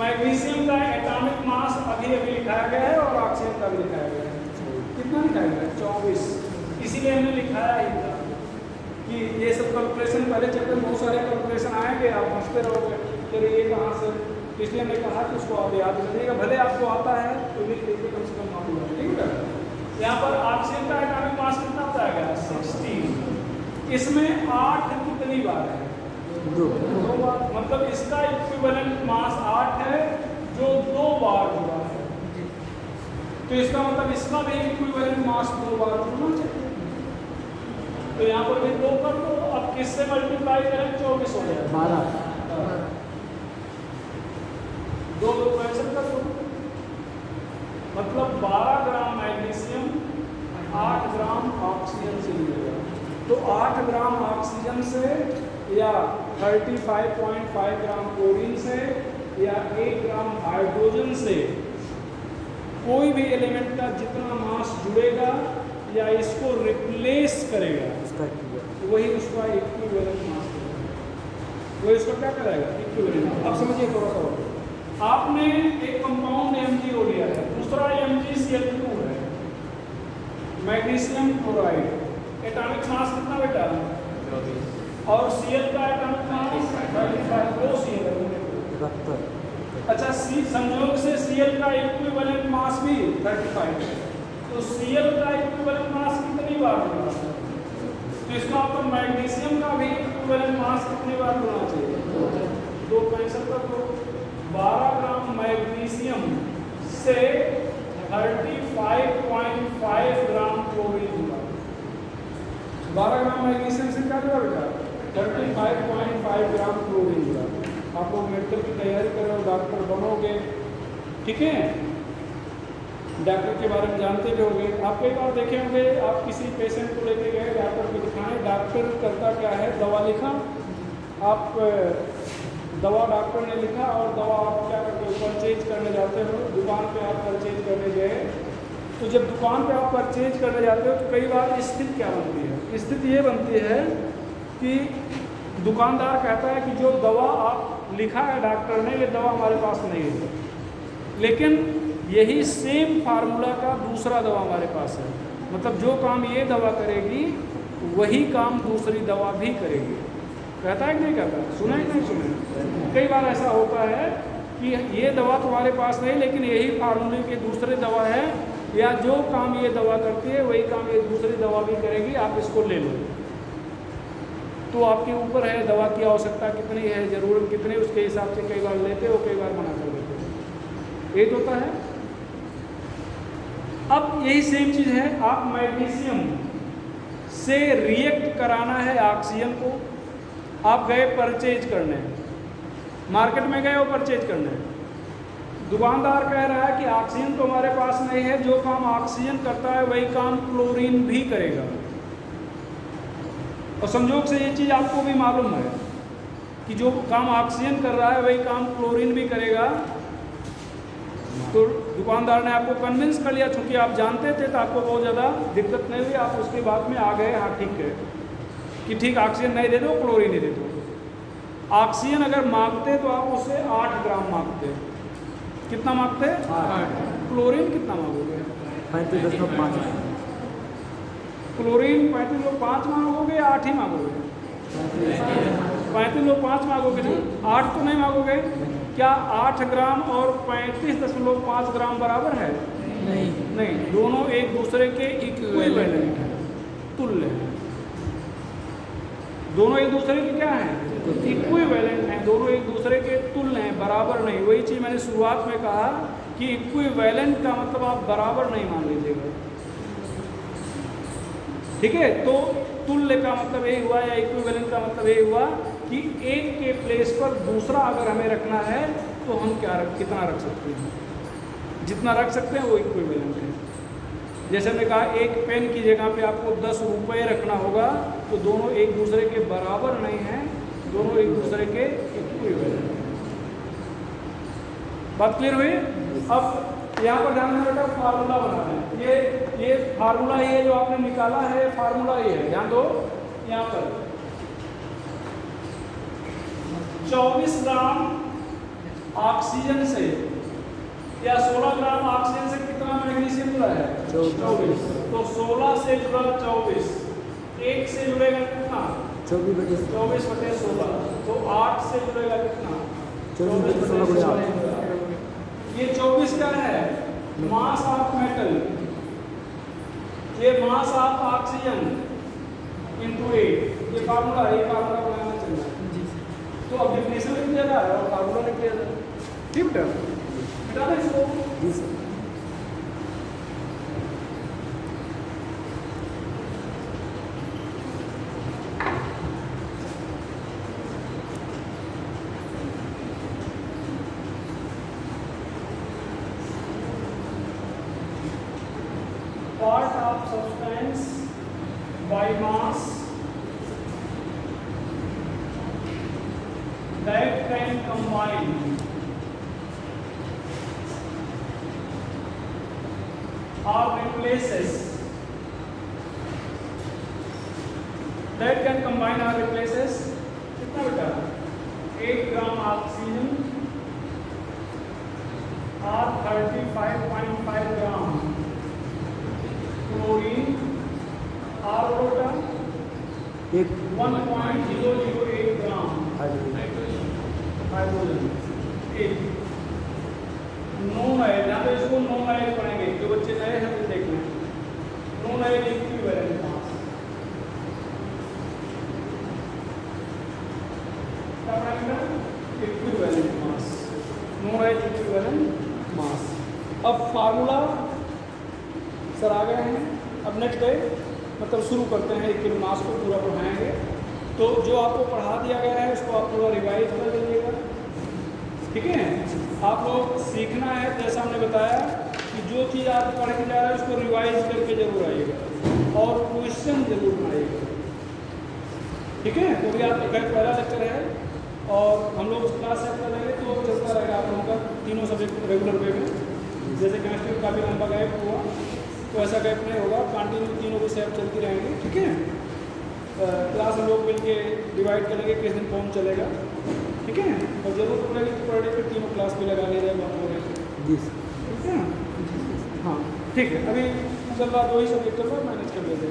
मैग्नीशियम का एटॉमिक मास अभी अभी लिखाया गया है और ऑक्सीजन का भी लिखाया गया है। कितना लिखाया गया है? 24। इसीलिए हमने लिखाया ही था कि ये सब कैलकुलेशन पहले चैप्टर में बहुत सारे कैलकुलेशन आएंगे, आप हंसते रहोगे फिर ये कहाँ से, इसलिए हमने कहा कि उसको आप याद रखिएगा। भले आपको आता है तो लिख लीजिए, कम से कम मालूम है, ठीक है। यहाँ पर ऑक्सीजन का एटॉमिक मास कितना बताया गया? 16। इसमें 8 कितनी बार है? 2 बार। मतलब इसका इक्विवेलेंट मास 8 है जो 2 बार जुड़ा है, तो इसका मतलब इसका भी इक्विवेलेंट मास 2 बार जुड़ना चाहिए। तो यहाँ पर भी 2 कर दो। अब किससे मल्टीप्लाई करें? 24 हो जाएगा, 12। 2 कैंसिल कर दो, मतलब 12 ग्राम मैग्नीशियम 8 ग्राम ऑक्सीजन से मिलेगा। तो 8 ग्राम ऑक्सीजन से या 35.5 ग्राम क्लोरीन से या 1 ग्राम हाइड्रोजन से कोई भी एलिमेंट का जितना मास जुड़ेगा या इसको रिप्लेस करेगा वही उसका इक्विवेलेंट मास होगा। वही उसका क्या करेगा? इक्विवेलेंट। अब समझिए थोड़ा सा, आपने एक कंपाउंड MgO लिया है, दूसरा MgCl2 है, मैग्नीशियम क्लोराइड। एटॉमिक मास कितना बेटा? 24। और Cl का एटॉमिक मास 35। 2 Cl है। अच्छा, संयोग से Cl का इक्विवेलेंट मास भी 35 है, तो Cl का इक्विवेलेंट मास कितनी बार होगा? तो इसका मतलब मैग्नीशियम का भी इक्विवेलेंट मास कितनी बार होना चाहिए? 2 कैंसिल कर दो। 12 ग्राम मैग्नीशियम से 35.5 ग्राम क्लोरीन जुड़ा। 12 ग्राम मैग्नीशियम से क्या जुड़ा बेटा? 35.5 ग्राम क्लोरीन जुड़ा। आप लोग मेडिकल की तैयारी कर रहे हो, डॉक्टर बनोगे, ठीक है, डॉक्टर के बारे में जानते भी होंगे। आप कई बार देखे होंगे, आप किसी पेशेंट को लेके गए डॉक्टर को दिखाएं, डॉक्टर करता क्या है, दवा लिखा, आप दवा डॉक्टर ने लिखा और दवा आप क्या करते हो? परचेज करने जाते हो। दुकान पे आप परचेज करने गए, तो जब दुकान पे आप परचेज करने जाते हो तो कई बार स्थिति क्या बनती है? स्थिति ये बनती है कि दुकानदार कहता है कि जो दवा आप लिखा है डॉक्टर ने, ये दवा हमारे पास नहीं है, लेकिन यही सेम फार्मूला का दूसरा दवा हमारे पास है। मतलब जो काम ये दवा करेगी वही काम दूसरी दवा भी करेगी। कहता है कि नहीं कहता? सुना है कि नहीं सुना? कई बार ऐसा होता है कि ये दवा तुम्हारे पास नहीं, लेकिन यही फार्मूले के दूसरे दवा है, या जो काम ये दवा करती है वही काम ये दूसरी दवा भी करेगी, आप इसको ले लो। तो आपके ऊपर है दवा की आवश्यकता कितनी है, ज़रूरत कितनी, उसके हिसाब से कई बार लेते हो, कई बार मना कर देते हो। ये होता है। अब यही सेम चीज़ है, आप मैग्नीशियम से रिएक्ट कराना है ऑक्सीजन को, आप गए परचेज करने, मार्केट में गए हो परचेज करने, दुकानदार कह रहा है कि ऑक्सीजन तो हमारे पास नहीं है, जो काम ऑक्सीजन करता है वही काम क्लोरीन भी करेगा। और संयोग से ये चीज़ आपको भी मालूम है कि जो काम ऑक्सीजन कर रहा है वही काम क्लोरीन भी करेगा। तो दुकानदार ने आपको कन्विंस कर लिया, चूँकि आप जानते थे तो आपको बहुत ज़्यादा दिक्कत नहीं हुई, आप उसके बाद में आ गए, हाँ ठीक है कि ठीक ऑक्सीजन नहीं दे दो, क्लोरीन ही दे दो। ऑक्सीजन अगर मांगते तो आप उससे 8 ग्राम मांगते, कितना मांगते? 8। क्लोरीन कितना मांगोगे? 35.5। क्लोरीन 35.5 मांगोगे या 8 ही मांगोगे? 35.5 मांगोगे ना, 8 तो नहीं मांगोगे। क्या 8 ग्राम और 35.5 ग्राम बराबर है? नहीं, दोनों एक दूसरे के इक्विवेलेंट हैं, तुल्य हैं। दोनों एक दूसरे के क्या हैं? इक्विवेलेंट हैं, दोनों एक दूसरे के तुल्य हैं, बराबर नहीं। वही चीज़ मैंने शुरुआत में कहा कि इक्विवेलेंट का मतलब आप बराबर नहीं मान लीजिएगा, ठीक है। तो तुल्य का मतलब ये हुआ, या इक्विवेलेंट का मतलब ये हुआ कि एक के प्लेस पर दूसरा अगर हमें रखना है तो हम कितना रख सकते हैं, जितना रख सकते हैं वो इक्विवेलेंट है। जैसे मैंने कहा एक पेन की जगह पे आपको 10 रुपये रखना होगा, तो दोनों एक दूसरे के बराबर नहीं हैं, दोनों एक दूसरे के इक्विवेलेंट हैं। बात क्लियर हुई? अब यहाँ पर ध्यान में बेटा फार्मूला बनाना है। ये फार्मूला, ये जो आपने निकाला है फार्मूला ये है, ध्यान दो। यहाँ पर 24 ग्राम ऑक्सीजन से या 16 ग्राम ऑक्सीजन से कितना मैग्नीशियम जुड़ा है? 24। तो 16 से जुड़ा 24, 1 से जुड़ेगा कितना? 24/16। तो 8 से जुड़ेगा कितना? 24/16। ये 24 क्या है? मास ऑफ मेटल, ये मास ऑफ ऑक्सीजन इंटू 8। ये फार्मूला है, ये फार्मूला बनाना चाहिए। तो अब डिफिनेशन लिख दिया जाए और फार्मूला लिख दिया जाए, ठीक है। मिटा दो इसको। जी sir. Part of substance by mass that can combine or replaces, that can combine or replaces कितना बेटा? 8 ग्राम ऑक्सीजन और 35.5 ग्राम क्लोरीन और बेटा 1.008 ग्राम हाइड्रोजन। एक नॉन आयन, यहाँ पे इसको नॉन आयन पढ़ेंगे, जो बच्चे नए हैं वो देख लें। नॉन आयन इक्विवेलेंट मास क्या पढ़ेंगे? Equivalent mass, non ion equivalent mass. अब फार्मूला सर आ गए हैं। अब नेक्स्ट डे मतलब शुरू करते हैं, एक मास को पूरा पढ़ाएंगे। तो जो आपको पढ़ा दिया गया है उसको आप पूरा रिवाइज कर लीजिएगा, ठीक है। आप लोग सीखना है, जैसा हमने बताया कि जो चीज़ आप पढ़ के जा रहे हैं उसको रिवाइज करके जरूर आइएगा और क्वेश्चन जरूर बनाइएगा, ठीक है। तो भी आपका पहला लेक्चर है और हम लोग क्लास सेट कर लेंगे तो चलता रहेगा आप लोगों का तीनों सब्जेक्ट रेगुलर वे में। जैसे केमिस्ट्री में काफ़ी लंबा गैप हुआ तो ऐसा गैप नहीं होगा, कंटिन्यू तीनों की सेट चलती रहेंगी, ठीक है। क्लास हम लोग मिलके डिवाइड करेंगे किस दिन कौन चलेगा, ठीक है। और जरूरत पड़ेगी तो पर डे पे तीनों क्लास भी लगा लिया जाएगा आप लोग, ठीक है ना। हाँ ठीक है, अभी चल रहा 2 ही सब्जेक्ट चल रहा है, मैनेज कर लेते हैं।